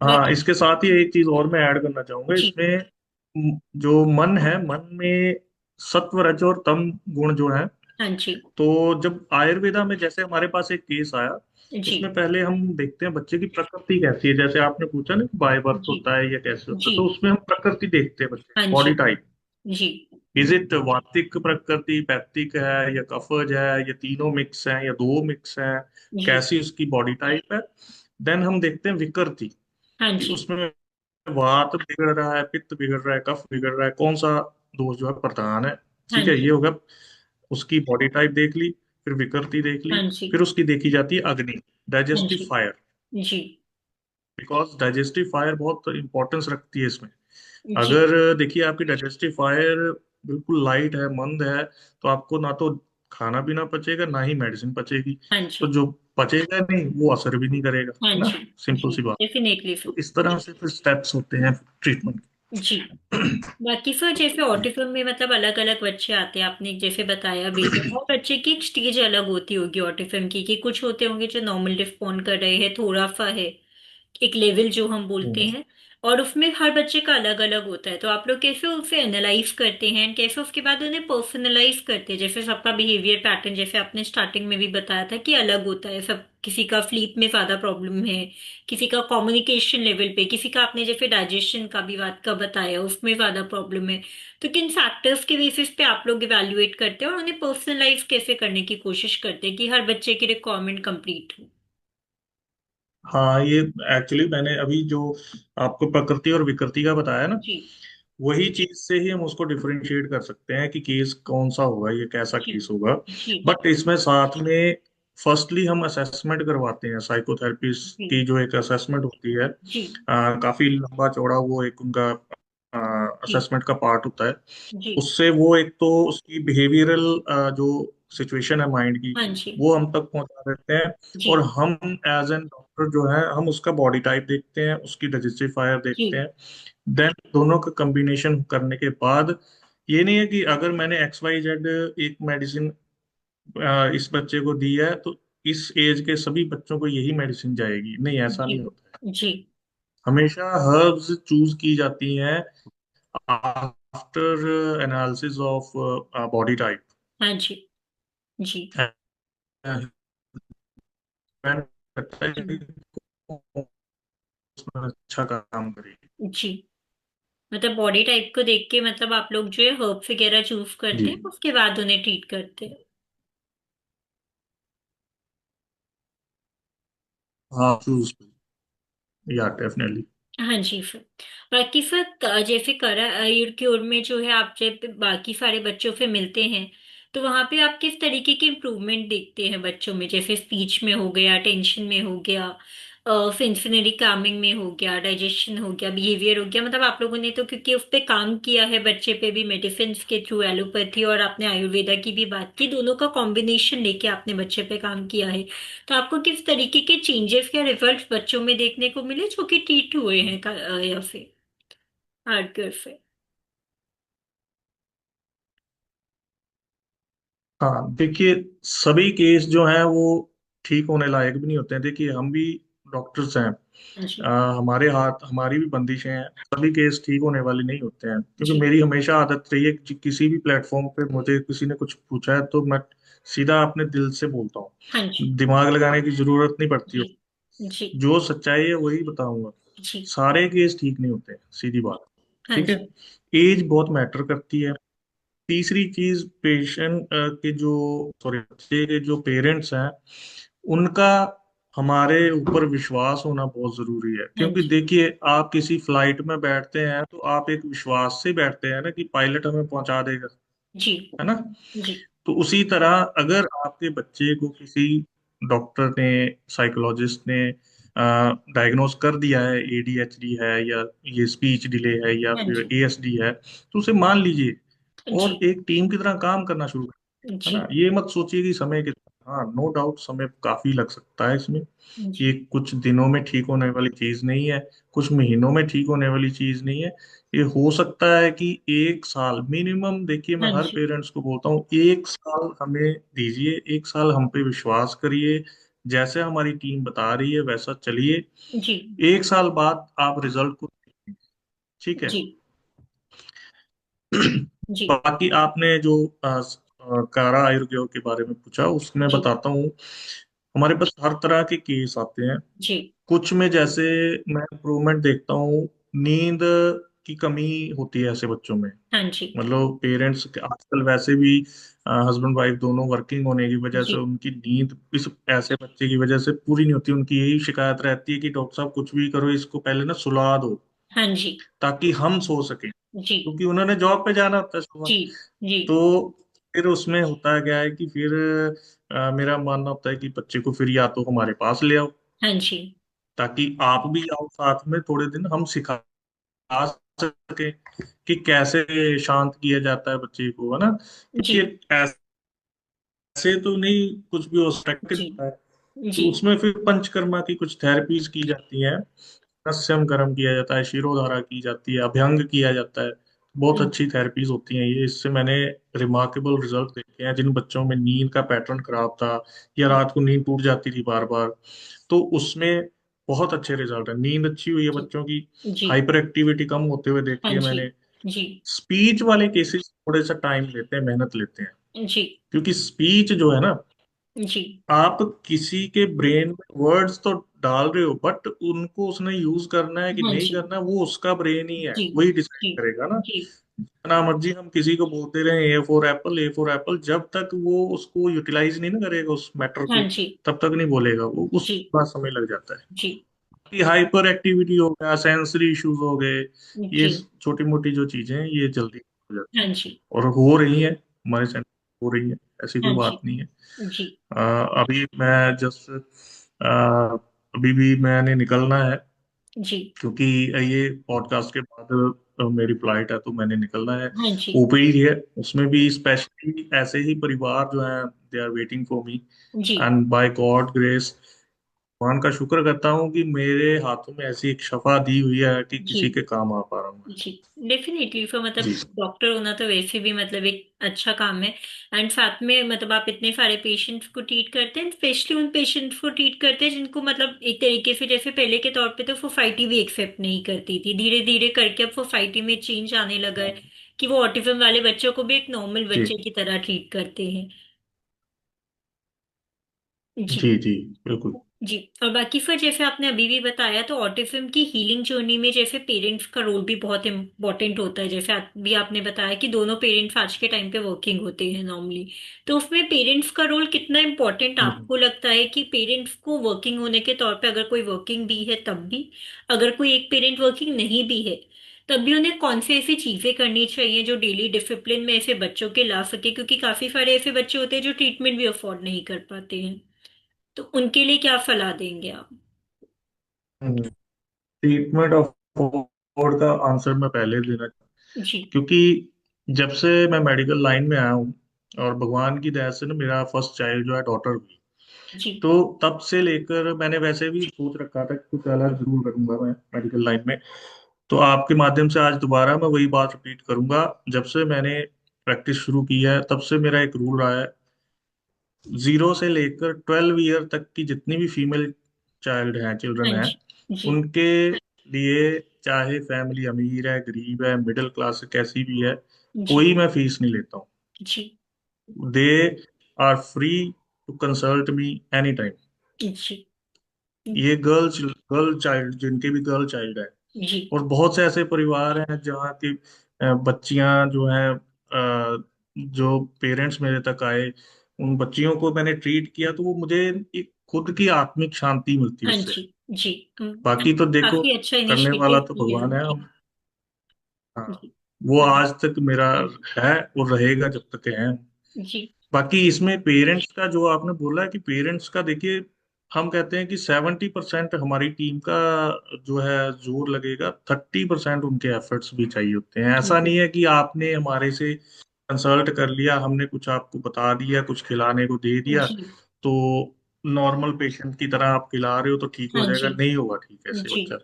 हाँ, बाकी। इसके साथ ही एक चीज और मैं ऐड करना चाहूंगा जी। इसमें। जो मन है, मन में सत्व रज और तम गुण जो है। हाँ जी। तो जब आयुर्वेदा में जैसे हमारे पास एक केस आया, जी उसमें पहले हम देखते हैं बच्चे की प्रकृति कैसी है। जैसे आपने पूछा ना बाय बर्थ जी। होता है या कैसे होता जी। है, तो उसमें हम प्रकृति देखते हैं बच्चे हाँ की जी। Body type. जी इज इट वातिक प्रकृति, पैक्टिक है या कफज है, या तीनों मिक्स है या दो मिक्स है, जी। कैसी उसकी बॉडी टाइप है। देन हम देखते हैं विकृति, हाँ कि जी। उसमें वात बिगड़ रहा है, पित्त बिगड़ रहा है, कफ बिगड़ रहा है, कौन सा दोष जो है प्रधान है। हाँ ठीक है, जी। ये होगा। उसकी बॉडी टाइप देख ली, फिर विकृति देख ली, हाँ जी। फिर उसकी देखी जाती है अग्नि, हाँ डाइजेस्टिव जी। फायर। जी बिकॉज डाइजेस्टिव फायर बहुत इंपॉर्टेंस रखती है इसमें। जी। अगर देखिए आपकी डाइजेस्टिव फायर बिल्कुल लाइट है, मंद है, तो आपको ना तो खाना पीना पचेगा ना ही मेडिसिन पचेगी। हाँ तो जी। जो पचेगा नहीं वो असर भी नहीं करेगा, हाँ है ना। जी। सिंपल जी सी बात। डेफिनेटली तो सर। इस तरह से फिर स्टेप्स होते हैं ट्रीटमेंट। जी। बाकी सर जैसे ऑटिज्म में मतलब अलग अलग बच्चे आते हैं, आपने जैसे बताया भी तो हर बच्चे की एक स्टेज अलग होती होगी ऑटिज्म की, कि कुछ होते होंगे जो नॉर्मल रिस्पॉन्ड कर रहे हैं, थोड़ा सा है एक लेवल जो हम बोलते हैं, और उसमें हर बच्चे का अलग अलग होता है। तो आप लोग कैसे उसे एनालाइज करते हैं, कैसे उसके बाद उन्हें पर्सनलाइज करते हैं? जैसे सबका बिहेवियर पैटर्न जैसे आपने स्टार्टिंग में भी बताया था कि अलग होता है सब, किसी का स्लीप में ज्यादा प्रॉब्लम है, किसी का कम्युनिकेशन लेवल पे, किसी का आपने जैसे डाइजेशन का भी बात का बताया उसमें ज्यादा प्रॉब्लम है। तो किन फैक्टर्स के बेसिस पे आप लोग इवेल्युएट करते हैं और उन्हें पर्सनलाइज कैसे करने की कोशिश करते हैं कि हर बच्चे की रिक्वायरमेंट कंप्लीट हो? हाँ, ये एक्चुअली मैंने अभी जो आपको प्रकृति और विकृति का बताया ना, जी वही चीज से ही हम उसको डिफरेंशिएट कर सकते हैं कि केस कौन सा होगा, ये कैसा जी। केस होगा। जी बट इसमें साथ में फर्स्टली हम असेसमेंट करवाते हैं, साइकोथेरेपिस्ट जी। की जो एक असेसमेंट होती है। जी काफी लंबा चौड़ा वो एक उनका जी। असेसमेंट का पार्ट होता है। जी। उससे वो एक तो उसकी बिहेवियरल जो सिचुएशन है माइंड की, हाँ जी। वो हम तक पहुंचा देते हैं। जी और हम एज एन डॉक्टर जो है, हम उसका बॉडी टाइप देखते हैं, उसकी रजिस्ट्रीफायर जी। देखते हैं। देन दोनों का कॉम्बिनेशन करने के बाद, ये नहीं है कि अगर मैंने एक्स वाई जेड एक मेडिसिन इस बच्चे को दी है तो इस एज के सभी बच्चों को यही मेडिसिन जाएगी, नहीं, ऐसा जी। नहीं होता है। जी। हमेशा हर्ब्स चूज की जाती हैं after analysis of body type, हाँ जी। जी। करता है कि जी। कौन उसमें अच्छा काम करेगी। जी मतलब बॉडी टाइप को देख के मतलब आप लोग जो है हर्ब वगैरह चूज जी। करते हैं, उसके बाद उन्हें ट्रीट करते हैं? हाँ, चूज, या डेफिनेटली। हाँ जी सर। बाकी सर जैसे करा क्योर में जो है आप जब बाकी सारे बच्चों से मिलते हैं, तो वहाँ पे आप किस तरीके की इम्प्रूवमेंट देखते हैं बच्चों में? जैसे स्पीच में हो गया, टेंशन में हो गया, सेंसरी कामिंग में हो गया, डाइजेशन हो गया, बिहेवियर हो गया। मतलब आप लोगों ने तो क्योंकि उस पे काम किया है बच्चे पे भी मेडिसिन के थ्रू, एलोपैथी और आपने आयुर्वेदा की भी बात की, दोनों का कॉम्बिनेशन लेके आपने बच्चे पे काम किया है। तो आपको किस तरीके के चेंजेस या रिजल्ट बच्चों में देखने को मिले जो कि ट्रीट हुए हैं या फिर हार्डवेयर से? हाँ, देखिए, सभी केस जो हैं वो ठीक होने लायक भी नहीं होते हैं। देखिए, हम भी डॉक्टर्स हैं। हाँ जी। हमारे हाथ, हमारी भी बंदिशें हैं। सभी केस ठीक होने वाले नहीं होते हैं, क्योंकि जी। मेरी हमेशा आदत रही है कि किसी भी प्लेटफॉर्म पे मुझे किसी ने कुछ पूछा है तो मैं सीधा अपने दिल से बोलता हाँ जी। हूँ, दिमाग लगाने की जरूरत नहीं पड़ती। जी। जी। जो सच्चाई है वही बताऊंगा। जी। सारे केस ठीक नहीं होते हैं, सीधी बात। हाँ ठीक है। जी। एज बहुत मैटर करती है। तीसरी चीज पेशेंट के जो, सॉरी, बच्चे के जो पेरेंट्स हैं, उनका हमारे ऊपर विश्वास होना बहुत जरूरी है। हाँ क्योंकि जी। देखिए, आप किसी फ्लाइट में बैठते हैं तो आप एक विश्वास से बैठते हैं ना कि पायलट हमें पहुंचा देगा, जी। है ना। जी। तो उसी तरह अगर आपके बच्चे को किसी डॉक्टर ने, साइकोलॉजिस्ट ने डायग्नोस कर दिया है, एडीएचडी है या ये स्पीच डिले है या हाँ फिर जी। एएसडी है, तो उसे मान लीजिए जी। और एक टीम की तरह काम करना शुरू करें, है जी। ना। ये मत सोचिए कि समय के, हाँ, नो डाउट समय काफी लग सकता है इसमें। जी। ये कुछ दिनों में ठीक होने वाली चीज नहीं है, कुछ महीनों में ठीक होने वाली चीज नहीं है। ये हो सकता है कि 1 साल मिनिमम, देखिए मैं हाँ हर जी। पेरेंट्स को बोलता हूँ, 1 साल हमें दीजिए, 1 साल हम पे विश्वास करिए, जैसे हमारी टीम बता रही है वैसा चलिए। जी। 1 साल बाद आप रिजल्ट को देखेंगे, ठीक है। जी। जी। बाकी आपने जो कारा आयुर्वेद के बारे में पूछा, उसमें जी। बताता हूँ। हमारे पास हर तरह के केस आते हैं। जी। कुछ में जैसे मैं इम्प्रूवमेंट देखता हूँ, नींद की कमी होती है ऐसे बच्चों में। हाँ जी। मतलब पेरेंट्स आजकल वैसे भी हस्बैंड वाइफ दोनों वर्किंग होने की वजह से जी। उनकी नींद इस ऐसे बच्चे की वजह से पूरी नहीं होती। उनकी यही शिकायत रहती है कि डॉक्टर साहब कुछ भी करो, इसको पहले ना सुला दो हाँ जी। ताकि हम सो सकें, जी। क्योंकि उन्होंने जॉब पे जाना होता है सुबह। जी। जी। तो फिर उसमें होता है क्या है कि फिर मेरा मानना होता है कि बच्चे को फिर या तो हमारे पास ले आओ, हाँ जी। ताकि आप भी आओ साथ में, थोड़े दिन हम सिखा सके कि कैसे शांत किया जाता है बच्चे को, है ना। जी। क्योंकि ऐसे तो नहीं कुछ भी हो सकता जी। है। जी। तो उसमें फिर पंचकर्मा की कुछ थेरेपीज की जाती हैं, नस्यम कर्म किया जाता है, शिरोधारा की जाती है, अभ्यंग किया जाता है। बहुत हाँ अच्छी जी। थेरेपीज होती हैं ये। इससे मैंने रिमार्केबल रिजल्ट देखे हैं। जिन बच्चों में नींद का पैटर्न खराब था या रात को नींद टूट जाती थी बार बार, तो उसमें बहुत अच्छे रिजल्ट है। नींद अच्छी हुई है जी। बच्चों की, जी। हाइपर एक्टिविटी कम होते हुए हाँ देखी है जी। मैंने। जी। स्पीच वाले केसेस थोड़े सा टाइम लेते हैं, मेहनत लेते हैं, जी। क्योंकि स्पीच जो है ना, जी। आप किसी के ब्रेन में वर्ड्स तो डाल रहे हो, बट उनको उसने यूज करना है कि हाँ नहीं जी। करना, वो उसका ब्रेन ही है, जी। वही डिसाइड जी। करेगा ना। जी। ना मर्जी हम किसी को बोलते रहे A for Apple, A for Apple, जब तक वो उसको यूटिलाइज नहीं ना करेगा उस मैटर हाँ को, जी। तब तक नहीं बोलेगा वो, जी। उसको थोड़ा समय लग जाता है। जी। कि हाइपर एक्टिविटी हो गया, सेंसरी इश्यूज हो गए, ये जी। छोटी मोटी जो चीजें हैं ये जल्दी हो जाती हाँ हैं, जी। और हो रही है हमारे सेंटर हो रही है, ऐसी हाँ कोई जी। बात नहीं है। जी। अभी मैं जस्ट अभी भी मैंने निकलना है, जी। क्योंकि ये पॉडकास्ट के बाद मेरी फ्लाइट है, तो मैंने निकलना है। हाँ जी। ओपीडी है, उसमें भी स्पेशली ऐसे ही परिवार जो हैं, they are waiting for me. जी। एंड बाय गॉड ग्रेस, भगवान का शुक्र करता हूँ कि मेरे हाथों में ऐसी एक शफा दी हुई है कि जी। किसी के काम आ पा रहा हूँ मैं। जी। डेफिनेटली, फिर जी मतलब डॉक्टर होना तो वैसे भी मतलब एक अच्छा काम है। एंड साथ में मतलब आप इतने सारे पेशेंट्स को ट्रीट करते हैं, स्पेशली उन पेशेंट्स को ट्रीट करते हैं जिनको मतलब एक तरीके से, जैसे पहले के तौर पे तो सोसाइटी भी एक्सेप्ट नहीं करती थी, धीरे धीरे करके अब सोसाइटी में चेंज आने लगा है कि वो ऑटिज्म वाले बच्चों को भी एक नॉर्मल जी बच्चे की तरह ट्रीट करते हैं। जी। जी जी, बिल्कुल। जी। और बाकी फिर जैसे आपने अभी भी बताया, तो ऑटिज्म की हीलिंग जर्नी में जैसे पेरेंट्स का रोल भी बहुत इम्पोर्टेंट होता है, जैसे भी आपने बताया कि दोनों पेरेंट्स आज के टाइम पे वर्किंग होते हैं नॉर्मली। तो उसमें पेरेंट्स का रोल कितना इम्पोर्टेंट हम्म। आपको लगता है कि पेरेंट्स को वर्किंग होने के तौर पे, अगर कोई वर्किंग भी है तब भी, अगर कोई एक पेरेंट वर्किंग नहीं भी है तब भी उन्हें कौन सी ऐसी चीजें करनी चाहिए जो डेली डिसिप्लिन में ऐसे बच्चों के ला सके, क्योंकि काफी सारे ऐसे बच्चे होते हैं जो ट्रीटमेंट भी अफोर्ड नहीं कर पाते हैं। तो उनके लिए क्या सलाह देंगे आप? ट्रीटमेंट ऑफ फॉरवर्ड का आंसर मैं पहले देना, जी। क्योंकि जब से मैं मेडिकल लाइन में आया हूँ, और भगवान की दया से ना मेरा फर्स्ट चाइल्ड जो है डॉटर हुई, जी। तो तब से लेकर मैंने वैसे भी सोच रखा था कि कुछ अलग जरूर करूंगा मैं मेडिकल लाइन में। तो आपके माध्यम से आज दोबारा मैं वही बात रिपीट करूंगा। जब से मैंने प्रैक्टिस शुरू की है, तब से मेरा एक रूल रहा है, 0 से लेकर 12 ईयर तक की जितनी भी फीमेल चाइल्ड हैं, हाँ चिल्ड्रन हैं, जी। जी। उनके लिए, चाहे फैमिली अमीर है, गरीब है, मिडिल क्लास है, कैसी भी है, जी। कोई मैं फीस नहीं लेता हूँ। जी। They are free to consult me any time. जी। ये गर्ल चाइल्ड, जिनके भी गर्ल चाइल्ड है, जी। और बहुत से ऐसे परिवार हैं जहाँ की बच्चियां जो हैं जो पेरेंट्स मेरे तक आए, उन बच्चियों को मैंने ट्रीट किया, तो वो मुझे एक खुद की आत्मिक शांति मिलती है हाँ उससे। जी। जी। बाकी तो देखो, काफी अच्छा करने वाला इनिशिएटिव तो लिया भगवान है। आपने। हम, हाँ, जी। वो हाँ आज तक मेरा है और रहेगा जब तक है। जी। बाकी इसमें पेरेंट्स का जो आपने बोला है कि पेरेंट्स का, देखिए, हम कहते हैं कि 70% हमारी टीम का जो है जोर लगेगा, 30% उनके एफर्ट्स भी चाहिए होते हैं। ऐसा जी। नहीं है कि आपने हमारे से कंसल्ट कर लिया, हमने कुछ आपको बता दिया, कुछ खिलाने को दे दिया, जी। तो नॉर्मल पेशेंट की तरह आप खिला रहे हो तो ठीक हो हाँ जाएगा, जी। नहीं होगा ठीक ऐसे जी। बच्चा।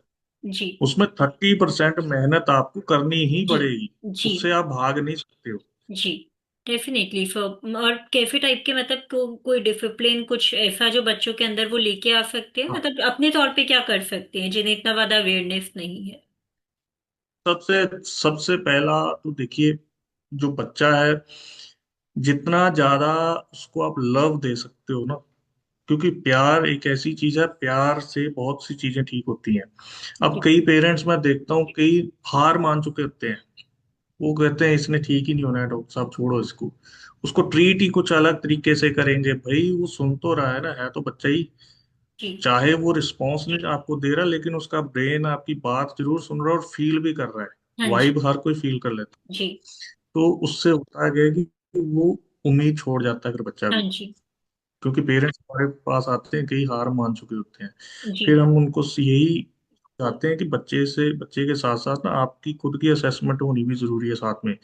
जी। उसमें 30% मेहनत आपको करनी ही जी। पड़ेगी, जी। उससे आप भाग नहीं सकते हो। जी। डेफिनेटली। सो और कैफे टाइप के मतलब कोई डिसिप्लिन कुछ ऐसा जो बच्चों के अंदर वो लेके आ सकते हैं, हाँ, मतलब अपने तौर पे क्या कर सकते हैं जिन्हें इतना ज्यादा अवेयरनेस नहीं है। सबसे सबसे पहला तो देखिए, जो बच्चा है, जितना ज्यादा उसको आप लव दे सकते हो ना, क्योंकि प्यार एक ऐसी चीज है, प्यार से बहुत सी चीजें ठीक होती हैं। अब जी। कई पेरेंट्स मैं देखता हूँ, कई हार मान चुके होते हैं। वो कहते हैं इसने ठीक ही नहीं होना है, डॉक्टर साहब छोड़ो इसको, उसको ट्रीट ही कुछ अलग तरीके से करेंगे। भाई वो सुन तो रहा है तो बच्चा ही, जी। चाहे वो रिस्पॉन्स नहीं आपको दे रहा, लेकिन उसका ब्रेन आपकी बात जरूर सुन रहा है और फील भी कर रहा हाँ है। जी। वाइब हर कोई फील कर लेता है। जी। तो उससे होता है कि वो उम्मीद छोड़ जाता है फिर बच्चा हाँ भी, जी। क्योंकि पेरेंट्स हमारे पास आते हैं, कई हार मान चुके होते हैं। जी। फिर हम उनको यही चाहते हैं कि बच्चे के साथ साथ ना आपकी खुद की असेसमेंट होनी भी जरूरी है साथ में।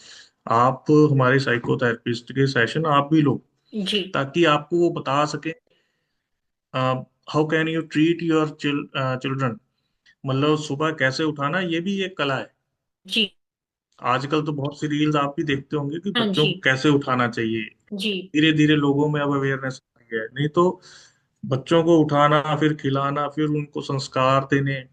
आप हमारे साइकोथेरेपिस्ट के सेशन आप भी लो, जी। ताकि आपको वो बता सके how can you treat your children. मतलब सुबह कैसे उठाना, ये भी एक कला है। जी। आजकल तो बहुत सी रील्स आप भी देखते होंगे कि हाँ बच्चों जी। को कैसे उठाना चाहिए। जी। धीरे धीरे लोगों में अब अवेयरनेस आ गया है। नहीं तो बच्चों को उठाना, फिर खिलाना, फिर उनको संस्कार देने, जी।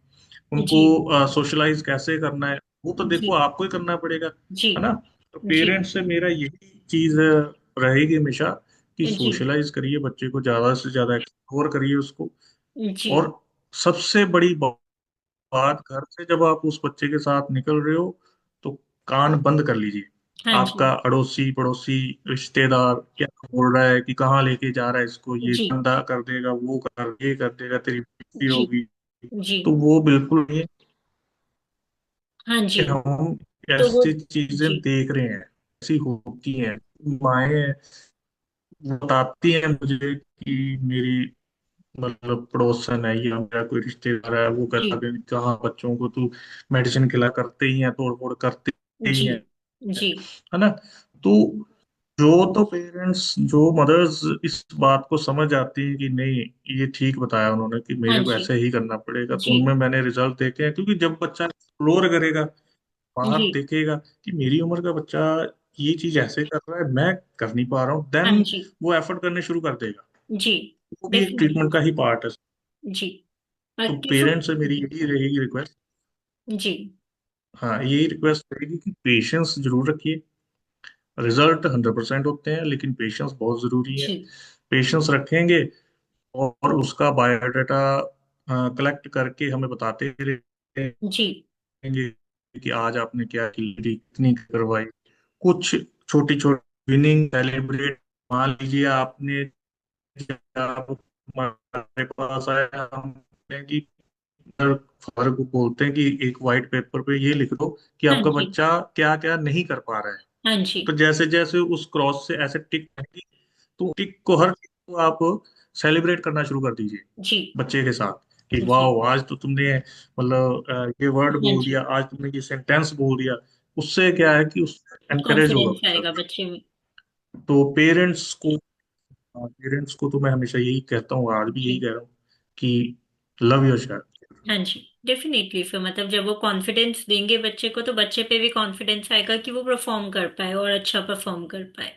उनको सोशलाइज कैसे करना है, वो तो जी। देखो आपको ही करना पड़ेगा, जी। है ना। तो जी। पेरेंट्स से मेरा यही चीज रहेगी हमेशा, कि जी। सोशलाइज करिए बच्चे को, ज्यादा से ज्यादा एक्सप्लोर करिए उसको। जी। और सबसे बड़ी बात, घर से जब आप उस बच्चे के साथ निकल रहे हो, तो कान बंद कर लीजिए। हाँ जी। आपका अड़ोसी पड़ोसी रिश्तेदार क्या बोल रहा है, कि कहाँ लेके जा रहा है इसको, ये जी। धंधा कर देगा, वो ये कर देगा, तेरी बेइज्जती जी। होगी, जी। तो वो बिल्कुल नहीं है। हाँ कि जी। हम तो वो। ऐसी चीजें जी। देख रहे हैं, ऐसी होती हैं। माएँ बताती हैं मुझे कि मेरी, मतलब पड़ोसन है या मेरा कोई रिश्तेदार है, वो जी। कहता है कि कहाँ बच्चों को तू मेडिसिन खिला, करते ही है, तोड़ फोड़ करते ही जी। है जी। है ना। तो जो तो पेरेंट्स, जो मदर्स इस बात को समझ जाती हैं कि नहीं, ये ठीक बताया उन्होंने कि हाँ मेरे को जी। ऐसे ही करना पड़ेगा, तो जी। उनमें मैंने रिजल्ट देखे हैं। क्योंकि जब बच्चा एक्सप्लोर करेगा, बाहर जी। देखेगा कि मेरी उम्र का बच्चा ये चीज ऐसे कर रहा है, मैं कर नहीं पा रहा हूँ, हाँ देन जी। वो एफर्ट करने शुरू कर देगा। जी। वो भी एक डेफिनेटली। ट्रीटमेंट का ही पार्ट है। जी। तो बाकी फिर। पेरेंट्स से मेरी यही रहेगी रिक्वेस्ट, जी। हाँ, यही रिक्वेस्ट रहेगी कि पेशेंस जरूर रखिए। रिजल्ट 100% होते हैं, लेकिन पेशेंस बहुत जरूरी है। जी। पेशेंस रखेंगे और उसका बायोडाटा कलेक्ट करके हमें बताते जी। रहेंगे कि आज आपने क्या की, कितनी करवाई, कुछ छोटी छोटी विनिंग सेलिब्रेट। मान लीजिए आपने, आप हमारे पास आए, हम कहते हैं कि फादर को बोलते हैं कि एक वाइट पेपर पे ये लिख दो कि हाँ आपका जी। बच्चा क्या क्या नहीं कर पा रहा है। हाँ जी। तो जैसे जैसे उस क्रॉस से ऐसे टिक आएगी, तो टिक को, हर टिक को आप सेलिब्रेट करना शुरू कर दीजिए जी। बच्चे के साथ, कि जी। वाह आज तो तुमने, मतलब ये वर्ड हाँ बोल जी। दिया, आज तुमने ये सेंटेंस बोल दिया। उससे क्या है कि उससे एनकरेज होगा कॉन्फिडेंस बच्चा। आएगा बच्चे में। तो पेरेंट्स को तो मैं हमेशा यही कहता हूँ, आज भी यही जी। कह रहा हूँ कि लव योर चाइल्ड। हाँ जी। डेफिनेटली। फिर मतलब जब वो कॉन्फिडेंस देंगे बच्चे को तो बच्चे पे भी कॉन्फिडेंस आएगा कि वो परफॉर्म कर पाए और अच्छा परफॉर्म कर पाए।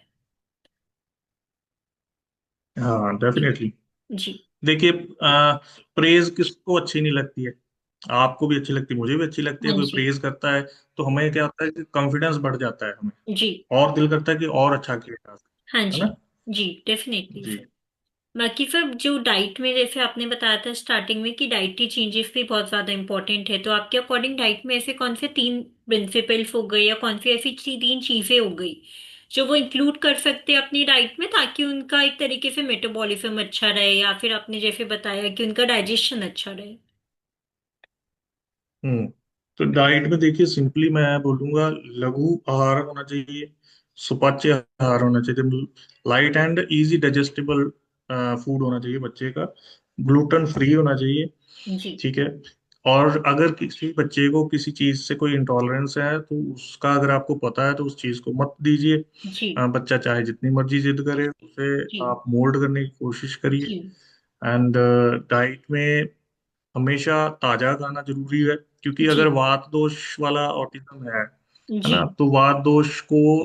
हाँ, जी। डेफिनेटली। जी। देखिए, प्रेज किसको अच्छी नहीं लगती है। आपको भी अच्छी लगती है, मुझे भी अच्छी लगती है, हाँ कोई जी। प्रेज करता है तो हमें क्या होता है कि कॉन्फिडेंस बढ़ जाता है हमें, जी। और दिल करता है कि और अच्छा किया जा हाँ सकता है जी। ना। जी। डेफिनेटली। जी। बाकी फिर जो डाइट में जैसे आपने बताया था स्टार्टिंग में कि डाइटरी चेंजेस भी बहुत ज्यादा इंपॉर्टेंट है, तो आपके अकॉर्डिंग डाइट में ऐसे कौन से तीन प्रिंसिपल्स हो गए या कौन सी ऐसी तीन चीजें हो गई जो वो इंक्लूड कर सकते हैं अपनी डाइट में, ताकि उनका एक तरीके से मेटाबॉलिज्म अच्छा रहे, या फिर आपने जैसे बताया कि उनका डाइजेशन अच्छा रहे। हम्म। तो डाइट में देखिए, सिंपली मैं बोलूंगा, लघु आहार होना चाहिए, सुपाच्य आहार होना चाहिए, light and easy digestible food होना चाहिए बच्चे का, ग्लूटेन फ्री होना चाहिए। जी। ठीक है। और अगर किसी बच्चे को किसी चीज से कोई इंटॉलरेंस है तो उसका, अगर आपको पता है तो उस चीज को मत दीजिए। जी। बच्चा चाहे जितनी मर्जी जिद करे, उसे जी। आप मोल्ड करने की कोशिश करिए। जी। एंड डाइट में हमेशा ताजा खाना जरूरी है, क्योंकि जी। अगर वात दोष वाला ऑटिज्म है जी। ना, तो वात दोष को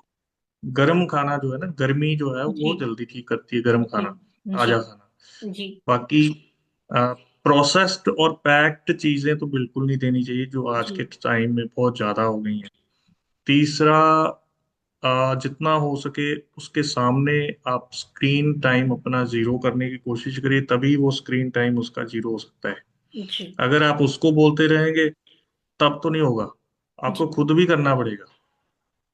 गर्म खाना जो है ना, गर्मी जो है जी। वो जल्दी ठीक करती है, गर्म जी। खाना, जी। ताजा खाना। जी। बाकी प्रोसेस्ड और पैक्ड चीजें तो बिल्कुल नहीं देनी चाहिए, जो आज जी। के टाइम में बहुत ज्यादा हो गई हैं। तीसरा, जितना हो सके उसके सामने आप स्क्रीन टाइम अपना जीरो करने की कोशिश करिए, तभी वो स्क्रीन टाइम उसका जीरो हो सकता है। जी। अगर आप उसको बोलते रहेंगे तब तो नहीं होगा, आपको जी। खुद भी करना पड़ेगा।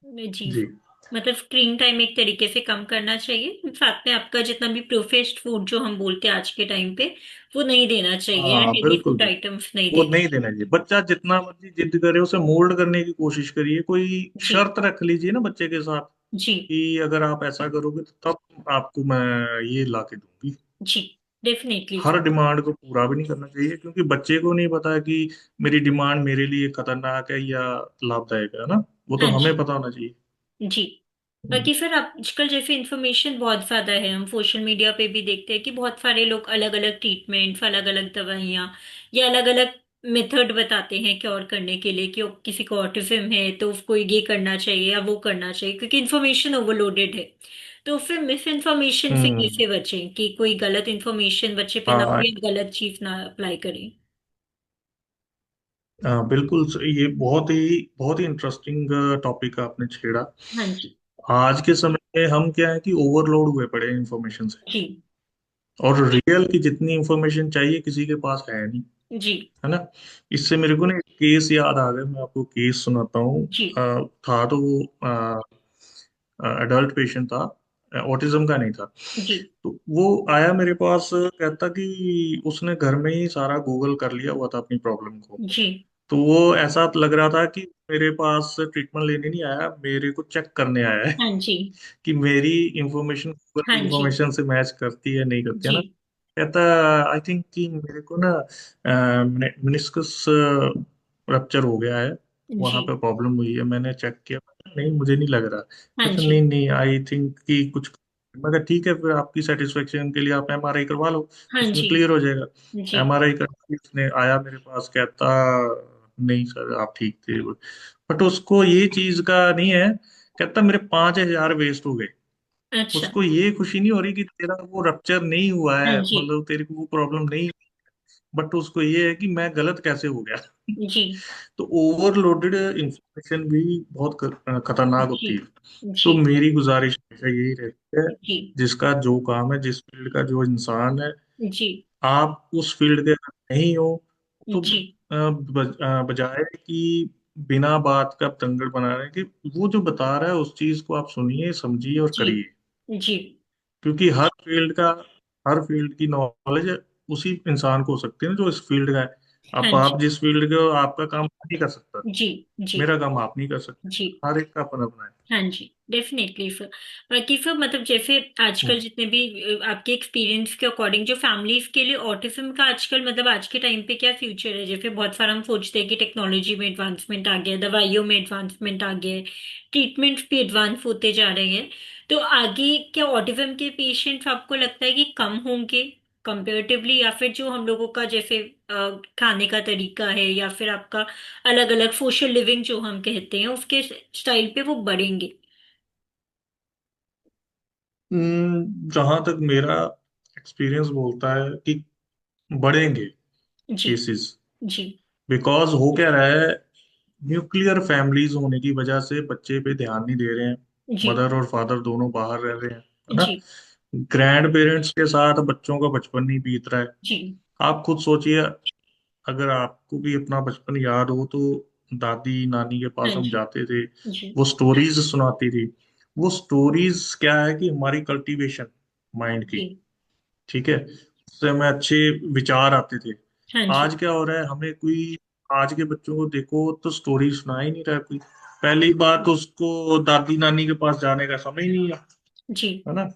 जी। जी। मतलब स्क्रीन टाइम एक तरीके से कम करना चाहिए, साथ में आपका जितना भी प्रोसेस्ड फूड जो हम बोलते हैं आज के टाइम पे, वो नहीं देना चाहिए, या हाँ हेवी बिल्कुल फूड बिल्कुल, आइटम्स नहीं वो देने नहीं चाहिए। देना चाहिए। बच्चा जितना मर्जी जिद करे, उसे मोल्ड करने की कोशिश करिए, कोई जी। शर्त रख लीजिए ना बच्चे के साथ, जी। कि अगर आप ऐसा करोगे तो तब आपको मैं ये ला के दूंगी। जी। डेफिनेटली हर सर। डिमांड को पूरा भी नहीं करना चाहिए, क्योंकि बच्चे को नहीं पता कि मेरी डिमांड मेरे लिए खतरनाक है या लाभदायक है ना, वो तो हाँ हमें जी। पता होना चाहिए। जी। हम्म। बाकी सर आजकल जैसे इंफॉर्मेशन बहुत ज्यादा है, हम सोशल मीडिया पे भी देखते हैं कि बहुत सारे लोग अलग अलग ट्रीटमेंट्स, अलग अलग दवाइयाँ या अलग अलग मेथड बताते हैं क्योर करने के लिए, कि किसी को ऑटिज्म है तो उसको ये करना चाहिए या वो करना चाहिए, क्योंकि इंफॉर्मेशन ओवरलोडेड है। तो फिर मिस इन्फॉर्मेशन से हम्म। कैसे बचें, कि कोई गलत इन्फॉर्मेशन बच्चे पे ना हाँ हो या गलत चीज ना अप्लाई करें। हाँ, बिल्कुल ये बहुत ही इंटरेस्टिंग टॉपिक आपने छेड़ा। हाँ जी। आज के समय में हम क्या है कि ओवरलोड हुए पड़े हैं इंफॉर्मेशन से, जी। और रियल की जितनी इंफॉर्मेशन चाहिए किसी के पास है नहीं, जी। है ना। इससे मेरे को ना एक केस याद आ गया, मैं आपको केस सुनाता हूँ। जी। था तो वो एडल्ट पेशेंट था, ऑटिज्म का नहीं था। जी। तो वो आया मेरे पास, कहता कि उसने घर में ही सारा गूगल कर लिया हुआ था अपनी प्रॉब्लम को। जी। तो वो ऐसा लग रहा था कि मेरे पास ट्रीटमेंट लेने नहीं आया, मेरे को चेक करने आया है हाँ जी। कि मेरी इंफॉर्मेशन गूगल हाँ की जी। इंफॉर्मेशन से मैच करती है नहीं करती है जी। ना। कहता, आई थिंक कि मेरे को ना मिनिस्कस रप्चर हो गया है, जी। वहां पे प्रॉब्लम हुई है, मैंने चेक किया, नहीं मुझे नहीं लग रहा। हाँ कहता जी। नहीं नहीं, आई थिंक कि कुछ। मैं कहा ठीक है, फिर आपकी सेटिस्फेक्शन के लिए आप एमआरआई करवा लो, हाँ उसमें जी। क्लियर हो जाएगा। जी। एमआरआई करके उसने आया मेरे पास, कहता नहीं सर आप ठीक थे, बट उसको ये चीज का नहीं है। कहता मेरे 5,000 वेस्ट हो गए। अच्छा। उसको ये खुशी नहीं हो रही कि तेरा वो रप्चर नहीं हुआ हाँ है, जी। मतलब तेरे को वो प्रॉब्लम नहीं, बट उसको ये है कि मैं गलत कैसे हो गया। जी। तो ओवरलोडेड इंफॉर्मेशन भी बहुत खतरनाक जी। होती है। तो जी। मेरी गुजारिश हमेशा यही रहती है, जी। जिसका जो काम है, जिस फील्ड का जो इंसान है, जी। आप उस फील्ड के अगर नहीं हो तो जी। बजाय कि बिना बात का पतंगड़ बना रहे, कि वो जो बता रहा है उस चीज को आप सुनिए, समझिए और जी। करिए। जी। क्योंकि हर फील्ड की नॉलेज उसी इंसान को हो सकती है ना जो इस फील्ड का है। हाँ अब जी। आप जिस फील्ड के हो, आपका काम मैं नहीं कर सकता, जी। जी। मेरा काम आप नहीं कर सकते, जी। हर एक का अपना अपना है। हाँ जी। Definitely sir. बाकी सर मतलब जैसे आजकल हम्म। जितने भी आपके एक्सपीरियंस के अकॉर्डिंग जो फैमिलीज के लिए ऑटिज्म का आजकल मतलब आज के टाइम पे क्या फ्यूचर है, जैसे बहुत सारा हम सोचते हैं कि टेक्नोलॉजी में एडवांसमेंट आ गया है, दवाइयों में एडवांसमेंट आ गया है, ट्रीटमेंट्स भी एडवांस होते जा रहे हैं। तो आगे क्या ऑटिज्म के पेशेंट्स आपको लगता है कि कम होंगे कंपेरेटिवली, या फिर जो हम लोगों का जैसे खाने का तरीका है, या फिर आपका अलग अलग सोशल लिविंग जो हम कहते हैं उसके स्टाइल पे वो बढ़ेंगे? जहां तक मेरा एक्सपीरियंस बोलता है कि बढ़ेंगे जी। केसेस। जी। बिकॉज हो क्या रहा है, न्यूक्लियर फैमिलीज होने की वजह से बच्चे पे ध्यान नहीं दे रहे हैं, जी। मदर और फादर दोनों बाहर रह रहे हैं, है ना। जी। ग्रैंड पेरेंट्स के साथ बच्चों का बचपन नहीं बीत रहा है। जी। आप खुद सोचिए, अगर आपको भी अपना बचपन याद हो तो दादी नानी के पास हाँ हम जी। जाते थे, जी। वो स्टोरीज सुनाती थी, वो स्टोरीज क्या है कि हमारी कल्टीवेशन माइंड की, जी। ठीक है, उससे हमें अच्छे विचार आते थे। हाँ आज जी। क्या हो रहा है, हमें कोई, आज के बच्चों को देखो तो स्टोरी सुना ही नहीं रहा कोई। पहली बात तो उसको दादी नानी के पास जाने का समय ही नहीं जी। है ना,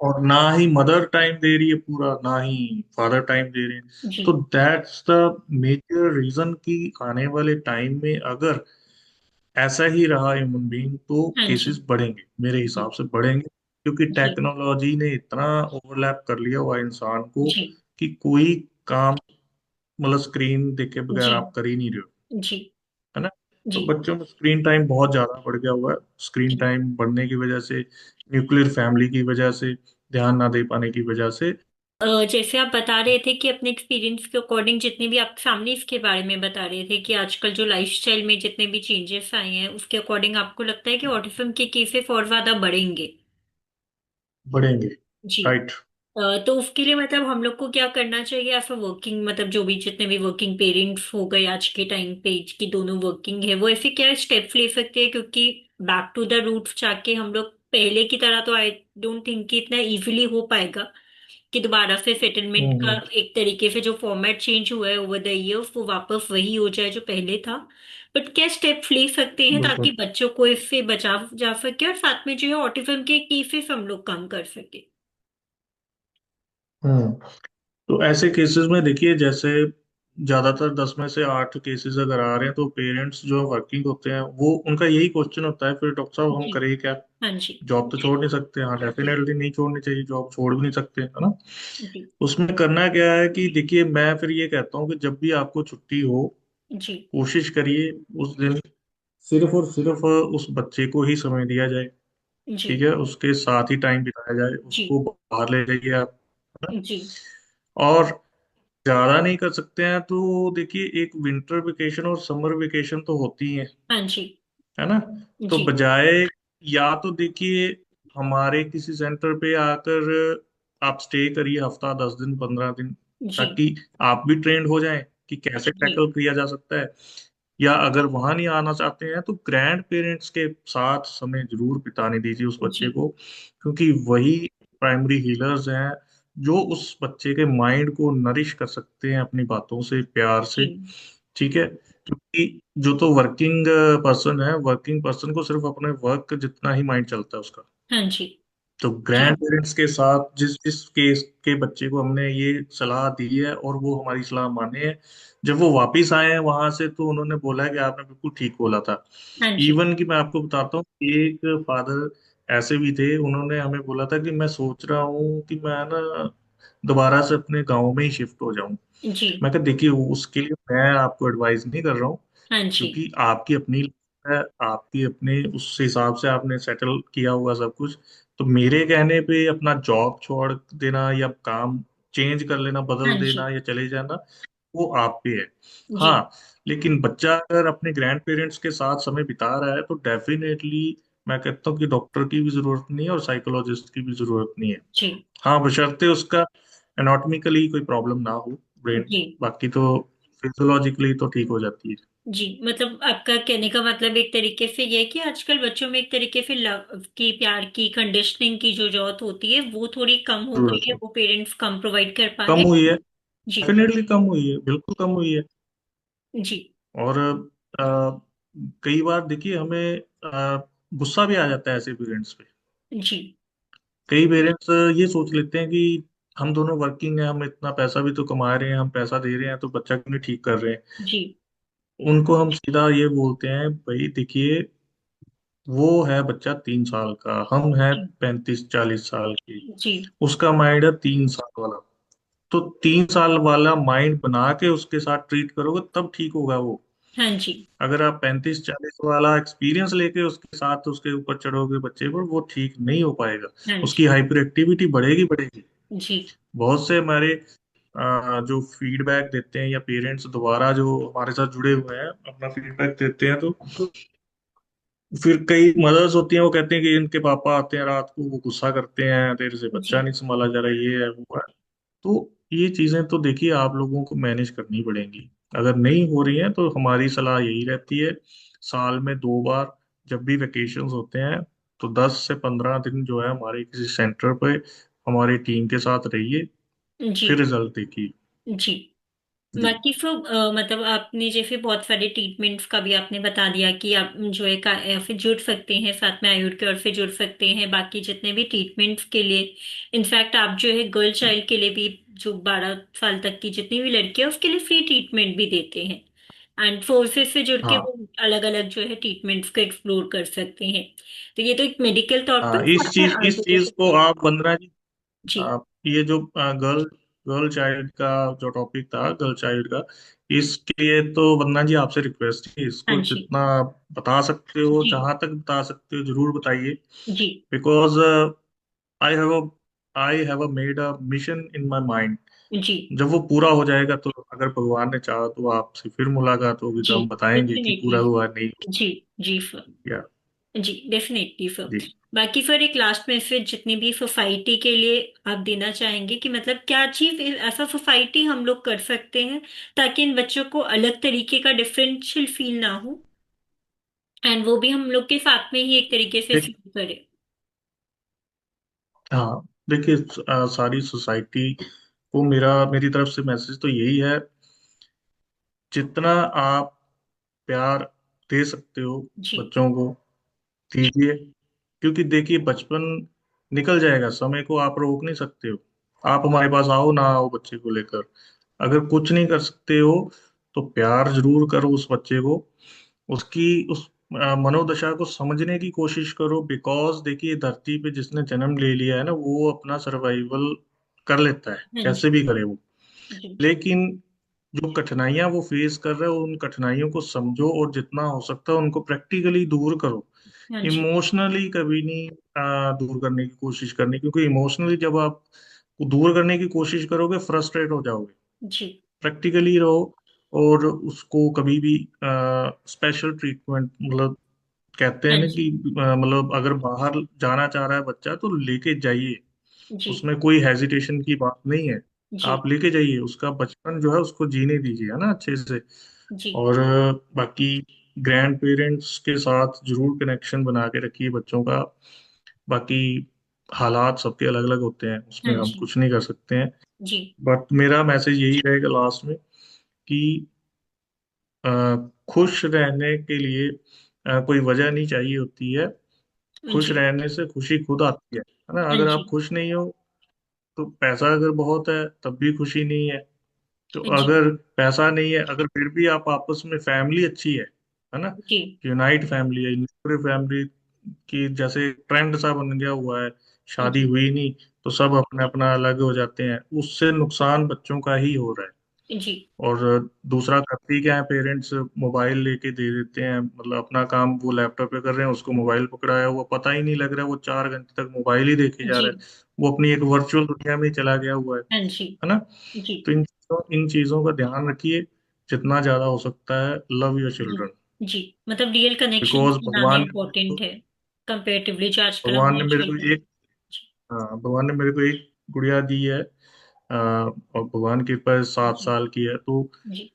और ना ही मदर टाइम दे रही है पूरा, ना ही फादर टाइम दे रहे हैं। जी। तो दैट्स द मेजर रीजन कि आने वाले टाइम में अगर ऐसा ही रहा ह्यूमन बीइंग तो हाँ जी। केसेस बढ़ेंगे, मेरे जी। हिसाब से बढ़ेंगे, क्योंकि जी। टेक्नोलॉजी ने इतना ओवरलैप कर लिया हुआ है इंसान को जी। कि कोई काम, मतलब स्क्रीन देखे बगैर जी। आप कर ही नहीं रहे हो, जी। है ना। तो जी। बच्चों में स्क्रीन टाइम बहुत ज्यादा बढ़ गया हुआ है। स्क्रीन जी। टाइम बढ़ने की वजह से, न्यूक्लियर फैमिली की वजह से, ध्यान ना दे पाने की वजह से। जैसे आप बता रहे थे कि अपने एक्सपीरियंस के अकॉर्डिंग जितने भी आपके सामने इसके बारे में बता रहे थे कि आजकल जो लाइफस्टाइल में जितने भी चेंजेस आए हैं उसके अकॉर्डिंग आपको लगता है कि ऑटिज्म के केसेस और ज्यादा बढ़ेंगे। बढ़ेंगे। जी। राइट। तो उसके लिए मतलब हम लोग को क्या करना चाहिए ऐसा वर्किंग मतलब जो भी जितने भी वर्किंग पेरेंट्स हो गए आज के टाइम पे की दोनों वर्किंग है वो ऐसे क्या स्टेप्स ले सकते हैं क्योंकि बैक टू द रूट्स जाके हम लोग पहले की तरह तो आई डोंट थिंक कि इतना इजीली हो पाएगा कि दोबारा से सेटलमेंट का हम्म। एक तरीके से जो फॉर्मेट चेंज हुआ है ओवर द ईयर्स वो वापस वही हो जाए जो पहले था। बट क्या स्टेप्स ले सकते हैं ताकि बिल्कुल। बच्चों को इससे बचा जा सके और साथ में जो है ऑटिज्म के केसेस हम लोग कम कर सके। हम्म। तो ऐसे केसेस में देखिए, जैसे ज्यादातर 10 में से 8 केसेस अगर आ रहे हैं तो पेरेंट्स जो वर्किंग होते हैं वो, उनका यही क्वेश्चन होता है फिर, डॉक्टर साहब हम जी। करें क्या। हाँ जी। जॉब तो छोड़ नहीं सकते, हाँ डेफिनेटली नहीं छोड़नी चाहिए, जॉब छोड़ भी नहीं सकते, है ना। जी। उसमें करना क्या है कि देखिए, मैं फिर ये कहता हूँ कि जब भी आपको छुट्टी हो, जी। कोशिश करिए उस दिन सिर्फ और सिर्फ उस बच्चे को ही समय दिया जाए। जी। ठीक है, उसके साथ ही टाइम बिताया जाए, जी। उसको बाहर ले जाइए आप, है ना? जी। और ज्यादा नहीं कर सकते हैं तो देखिए, एक विंटर वेकेशन और समर वेकेशन तो होती है हाँ जी। है ना। तो जी। बजाय, या तो देखिए हमारे किसी सेंटर पे आकर आप स्टे करिए हफ्ता, 10 दिन, 15 दिन, जी। ताकि आप भी ट्रेंड हो जाएं कि कैसे जी। टैकल किया जा सकता है। या अगर वहां नहीं आना चाहते हैं तो ग्रैंड पेरेंट्स के साथ समय जरूर बिताने दीजिए उस जी। बच्चे को, क्योंकि वही प्राइमरी हीलर्स हैं जो उस बच्चे के माइंड को नरिश कर सकते हैं अपनी बातों से, प्यार जी। से। ठीक है, क्योंकि जो तो वर्किंग पर्सन है, वर्किंग पर्सन को सिर्फ अपने वर्क जितना ही माइंड चलता है उसका। हाँ जी। तो जी। ग्रैंड पेरेंट्स के साथ जिस जिस केस के बच्चे को हमने ये सलाह दी है और वो हमारी सलाह माने हैं, जब वो वापिस आए हैं वहां से तो उन्होंने बोला है कि आपने बिल्कुल ठीक बोला था। हाँ जी। इवन कि मैं आपको बताता हूँ, एक फादर ऐसे भी थे, उन्होंने हमें बोला था कि मैं सोच रहा हूँ कि मैं ना दोबारा से अपने गांव में ही शिफ्ट हो जाऊं। जी। मैं कहा देखिए, उसके लिए मैं आपको एडवाइस नहीं कर रहा हूँ, हाँ जी। क्योंकि आपकी अपनी life है, आपकी अपने उस हिसाब से आपने सेटल किया हुआ सब कुछ। तो मेरे कहने पे अपना जॉब छोड़ देना या काम चेंज कर लेना, हाँ बदल जी। देना या चले जाना, वो आप पे है। जी। हाँ, लेकिन बच्चा अगर अपने ग्रैंड पेरेंट्स के साथ समय बिता रहा है तो डेफिनेटली मैं कहता हूँ कि डॉक्टर की भी जरूरत नहीं है और साइकोलॉजिस्ट की भी जरूरत नहीं है। जी। हाँ, बशर्ते उसका एनाटॉमिकली कोई प्रॉब्लम ना हो ब्रेन, जी। बाकी तो फिजियोलॉजिकली तो ठीक हो जाती है। जी मतलब आपका कहने का मतलब एक तरीके से ये है कि आजकल बच्चों में एक तरीके से लव की प्यार की कंडीशनिंग की जो जरूरत होती है वो थोड़ी कम हो गई जरूरत है है, वो पेरेंट्स कम प्रोवाइड कर पा कम रहे हुई है, हैं। जी। डेफिनेटली कम हुई है, बिल्कुल कम हुई है। जी। और कई बार देखिए हमें गुस्सा भी आ जाता है ऐसे पेरेंट्स पे। जी। कई पेरेंट्स ये सोच लेते हैं कि हम दोनों वर्किंग हैं, हम इतना पैसा भी तो कमा रहे हैं, हम पैसा दे रहे हैं, तो बच्चा क्यों नहीं ठीक कर रहे हैं। जी। उनको हम सीधा ये बोलते हैं, भाई देखिए, वो है बच्चा 3 साल का, हम हैं जी। 35-40 साल की, जी। उसका माइंड है 3 साल वाला। तो 3 साल वाला माइंड बना के उसके साथ ट्रीट करोगे तब ठीक होगा वो। हाँ जी। अगर आप 35-40 वाला एक्सपीरियंस लेके उसके साथ उसके ऊपर चढ़ोगे बच्चे पर, वो ठीक नहीं हो पाएगा। हाँ उसकी जी। हाइपर एक्टिविटी बढ़ेगी बढ़ेगी। जी। बहुत से हमारे जो फीडबैक देते हैं, या पेरेंट्स दोबारा जो हमारे साथ जुड़े हुए हैं अपना फीडबैक देते हैं, तो फिर कई मदर्स होती हैं, वो कहते हैं कि इनके पापा आते हैं रात को, वो गुस्सा करते हैं, तेरे से जी। बच्चा नहीं संभाला जा रहा, ये है वो है। तो ये चीजें तो देखिए आप लोगों को मैनेज करनी पड़ेंगी। अगर नहीं हो रही हैं तो हमारी सलाह यही रहती है, साल में 2 बार जब भी वेकेशंस होते हैं, तो 10 से 15 दिन जो है हमारे किसी सेंटर पे हमारी टीम के साथ रहिए, जी। फिर रिजल्ट देखिए। जी। जी। बाकी फिर मतलब आपने जैसे बहुत सारे ट्रीटमेंट्स का भी आपने बता दिया कि आप जो है फिर जुड़ सकते हैं साथ में आयुर के, और फिर जुड़ सकते हैं बाकी जितने भी ट्रीटमेंट्स के लिए। इनफैक्ट आप जो है गर्ल चाइल्ड के लिए भी, जो 12 साल तक की जितनी भी लड़की है उसके लिए फ्री ट्रीटमेंट भी देते हैं। एंड फोर्सेस से जुड़ के हाँ। वो अलग अलग जो है ट्रीटमेंट्स को एक्सप्लोर कर सकते हैं। तो ये तो एक मेडिकल तौर हाँ, पर इस साथ में चीज इस आगे चीज को आप वंदना जी, जी। आप ये जो गर्ल गर्ल चाइल्ड का जो टॉपिक था, गर्ल चाइल्ड का, इसके लिए तो वंदना जी आपसे रिक्वेस्ट है, हाँ इसको जी। जितना आप बता सकते हो, जी। जहां तक बता सकते हो जरूर बताइए। जी। Because I have a I have a made a mission in my mind. जी। जब वो पूरा हो जाएगा तो अगर भगवान ने चाहा तो आपसे फिर मुलाकात होगी, जी। तो हम बताएंगे कि डेफिनेटली। पूरा हुआ नहीं जी। जी सर। किया। जी डेफिनेटली सर। जी। बाकी सर एक लास्ट मैसेज जितनी भी सोसाइटी के लिए आप देना चाहेंगे कि मतलब क्या चीज ऐसा सोसाइटी हम लोग कर सकते हैं ताकि इन बच्चों को अलग तरीके का डिफरेंशियल फील ना हो, एंड वो भी हम लोग के साथ में ही एक तरीके से देख फील करे। हाँ, देखिए, सारी सोसाइटी को मेरी तरफ से मैसेज तो यही है, जितना आप प्यार दे सकते हो जी। बच्चों को दीजिए। क्योंकि देखिए, बचपन निकल जाएगा, समय को आप रोक नहीं सकते हो। आप हमारे पास आओ ना आओ बच्चे को लेकर, अगर कुछ नहीं कर सकते हो तो प्यार जरूर करो उस बच्चे को, उसकी उस मनोदशा को समझने की कोशिश करो। बिकॉज देखिए, धरती पे जिसने जन्म ले लिया है ना, वो अपना सर्वाइवल कर लेता है, हाँ जी। कैसे भी करे वो। जी। लेकिन जो कठिनाइयां वो फेस कर रहे हो, उन कठिनाइयों को समझो और जितना हो सकता है उनको प्रैक्टिकली दूर करो। हाँ जी। इमोशनली कभी नहीं दूर करने की कोशिश करनी, क्योंकि इमोशनली जब आप दूर करने की कोशिश करोगे फ्रस्ट्रेट हो जाओगे। जी। प्रैक्टिकली रहो, और उसको कभी भी स्पेशल ट्रीटमेंट, मतलब कहते हैं हाँ ना जी। कि मतलब अगर बाहर जाना चाह रहा है बच्चा तो लेके जाइए, जी। उसमें कोई हेजिटेशन की बात नहीं है। जी। आप लेके जाइए, उसका बचपन जो है उसको जीने दीजिए, है ना, अच्छे से। जी। और बाकी ग्रैंड पेरेंट्स के साथ जरूर कनेक्शन बना के रखिए बच्चों का। बाकी हालात सबके अलग अलग होते हैं, हाँ उसमें हम जी। कुछ नहीं कर सकते हैं। जी। बट मेरा मैसेज यही रहेगा लास्ट में कि अ, खुश रहने के लिए कोई वजह नहीं चाहिए होती है। खुश जी। रहने से खुशी खुद आती है ना। हाँ अगर जी। आप खुश नहीं हो तो पैसा अगर बहुत है तब भी खुशी नहीं है। तो जी। अगर पैसा नहीं है, अगर फिर भी आप आपस में फैमिली अच्छी है ना, जी। यूनाइट फैमिली है, न्यूक्लियर फैमिली की जैसे ट्रेंड सा बन गया हुआ है, शादी जी। हुई नहीं तो सब अपना अपना अलग हो जाते हैं, उससे नुकसान बच्चों का ही हो रहा है। जी। और दूसरा करती क्या है, पेरेंट्स मोबाइल लेके दे देते हैं, मतलब अपना काम वो लैपटॉप पे कर रहे हैं, उसको मोबाइल पकड़ाया हुआ पता ही नहीं लग रहा है, वो 4 घंटे तक मोबाइल ही देखे जा जी। रहा है। वो अपनी एक वर्चुअल दुनिया में ही चला गया हुआ हाँ जी। है ना। जी। तो इन चीजों का ध्यान रखिए, जितना ज्यादा हो सकता है। लव योर जी। चिल्ड्रन। जी। मतलब रियल कनेक्शन बिकॉज बनाना इम्पोर्टेंट है कंपेरेटिवली, जो आजकल हम भगवान ने बहुत मेरे चल को रहा है। एक हाँ, भगवान ने मेरे को एक गुड़िया दी है, और भगवान की कृपा से 7 साल की है। तो जी।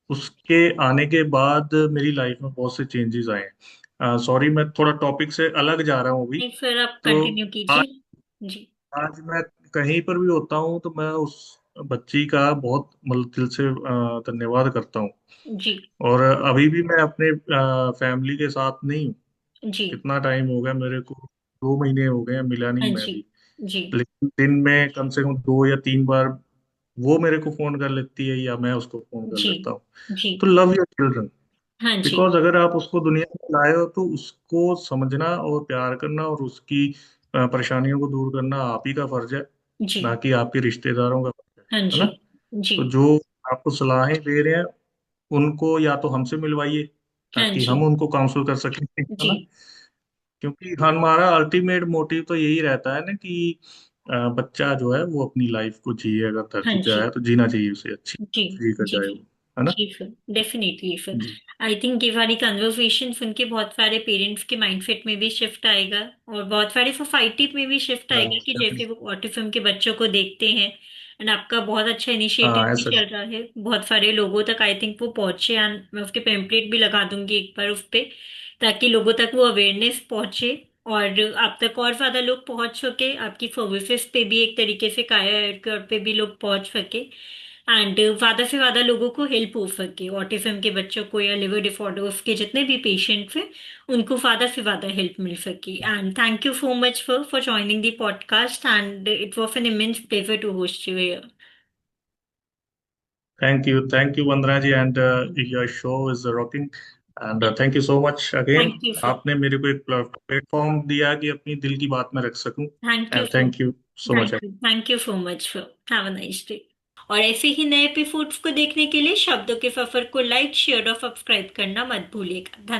उसके आने के बाद मेरी लाइफ में बहुत से चेंजेस आए हैं। सॉरी, मैं थोड़ा टॉपिक से अलग जा रहा हूँ अभी। नहीं सर, आप तो कंटिन्यू आज कीजिए। जी। आज मैं कहीं पर भी होता हूँ तो मैं उस बच्ची का बहुत मतलब दिल से धन्यवाद करता हूँ। जी। और अभी भी मैं अपने फैमिली के साथ नहीं हूँ। जी। कितना टाइम हो गया मेरे को, 2 महीने हो गए हैं, मिला हाँ नहीं मैं जी। भी। जी। लेकिन दिन में कम से कम 2 या 3 बार वो मेरे को फोन कर लेती है या मैं उसको फोन कर जी। लेता हूँ। जी। तो लव योर चिल्ड्रन। हाँ जी। बिकॉज अगर आप उसको दुनिया में लाए हो तो उसको समझना और प्यार करना और उसकी परेशानियों को दूर करना आप ही का फर्ज है, जी। ना कि आपके रिश्तेदारों का फर्ज हाँ है ना। जी। जी। तो जो आपको सलाहें दे रहे हैं उनको या तो हमसे मिलवाइए, हाँ ताकि जी। हम उनको काउंसल कर सकें, है जी। ना। क्योंकि हमारा अल्टीमेट मोटिव तो यही रहता है ना कि बच्चा जो है वो अपनी लाइफ को जिए, अगर हाँ धरती पे जी। आया तो जीना चाहिए उसे, अच्छी जी। जी कर जी। जाए जी। वो, है ना। जी सर। Definitely sir. जी। आई थिंक ये वाली कन्वर्सेशन सुन के बहुत सारे पेरेंट्स के माइंडसेट में भी शिफ्ट आएगा, और बहुत सारी सोसाइटी में भी शिफ्ट हाँ, आएगा कि जैसे वो ऑटिज्म के बच्चों को देखते हैं। एंड आपका बहुत अच्छा इनिशिएटिव हाँ, भी ऐसा। चल रहा है, बहुत सारे लोगों तक आई थिंक वो पहुंचे, एंड मैं उसके पेम्पलेट भी लगा दूंगी एक बार उस पे, ताकि लोगों तक वो अवेयरनेस पहुंचे। और आप तक और ज्यादा लोग पहुंच सके, आपकी सर्विसेज पे भी एक तरीके से काया एयरकेयर पे भी लोग पहुंच सके, एंड ज्यादा से ज्यादा लोगों को हेल्प हो सके, ऑटिज्म के बच्चों को या लिवर डिसऑर्डर्स के जितने भी पेशेंट्स हैं उनको ज्यादा से ज्यादा हेल्प मिल सके। And thank you so much for joining the podcast, and it was an immense pleasure to host you here. Thank you Vandana ji, and your show is rocking, and thank you so much again. Thank you so आपने मेरे को एक platform दिया कि अपनी दिल की बात मैं रख सकूं, thank you and so thank you so much. Thank you so much for have a nice day. और ऐसे ही नए एपिसोड्स को देखने के लिए शब्दों के सफर को लाइक, शेयर और सब्सक्राइब करना मत भूलिएगा। धन्यवाद।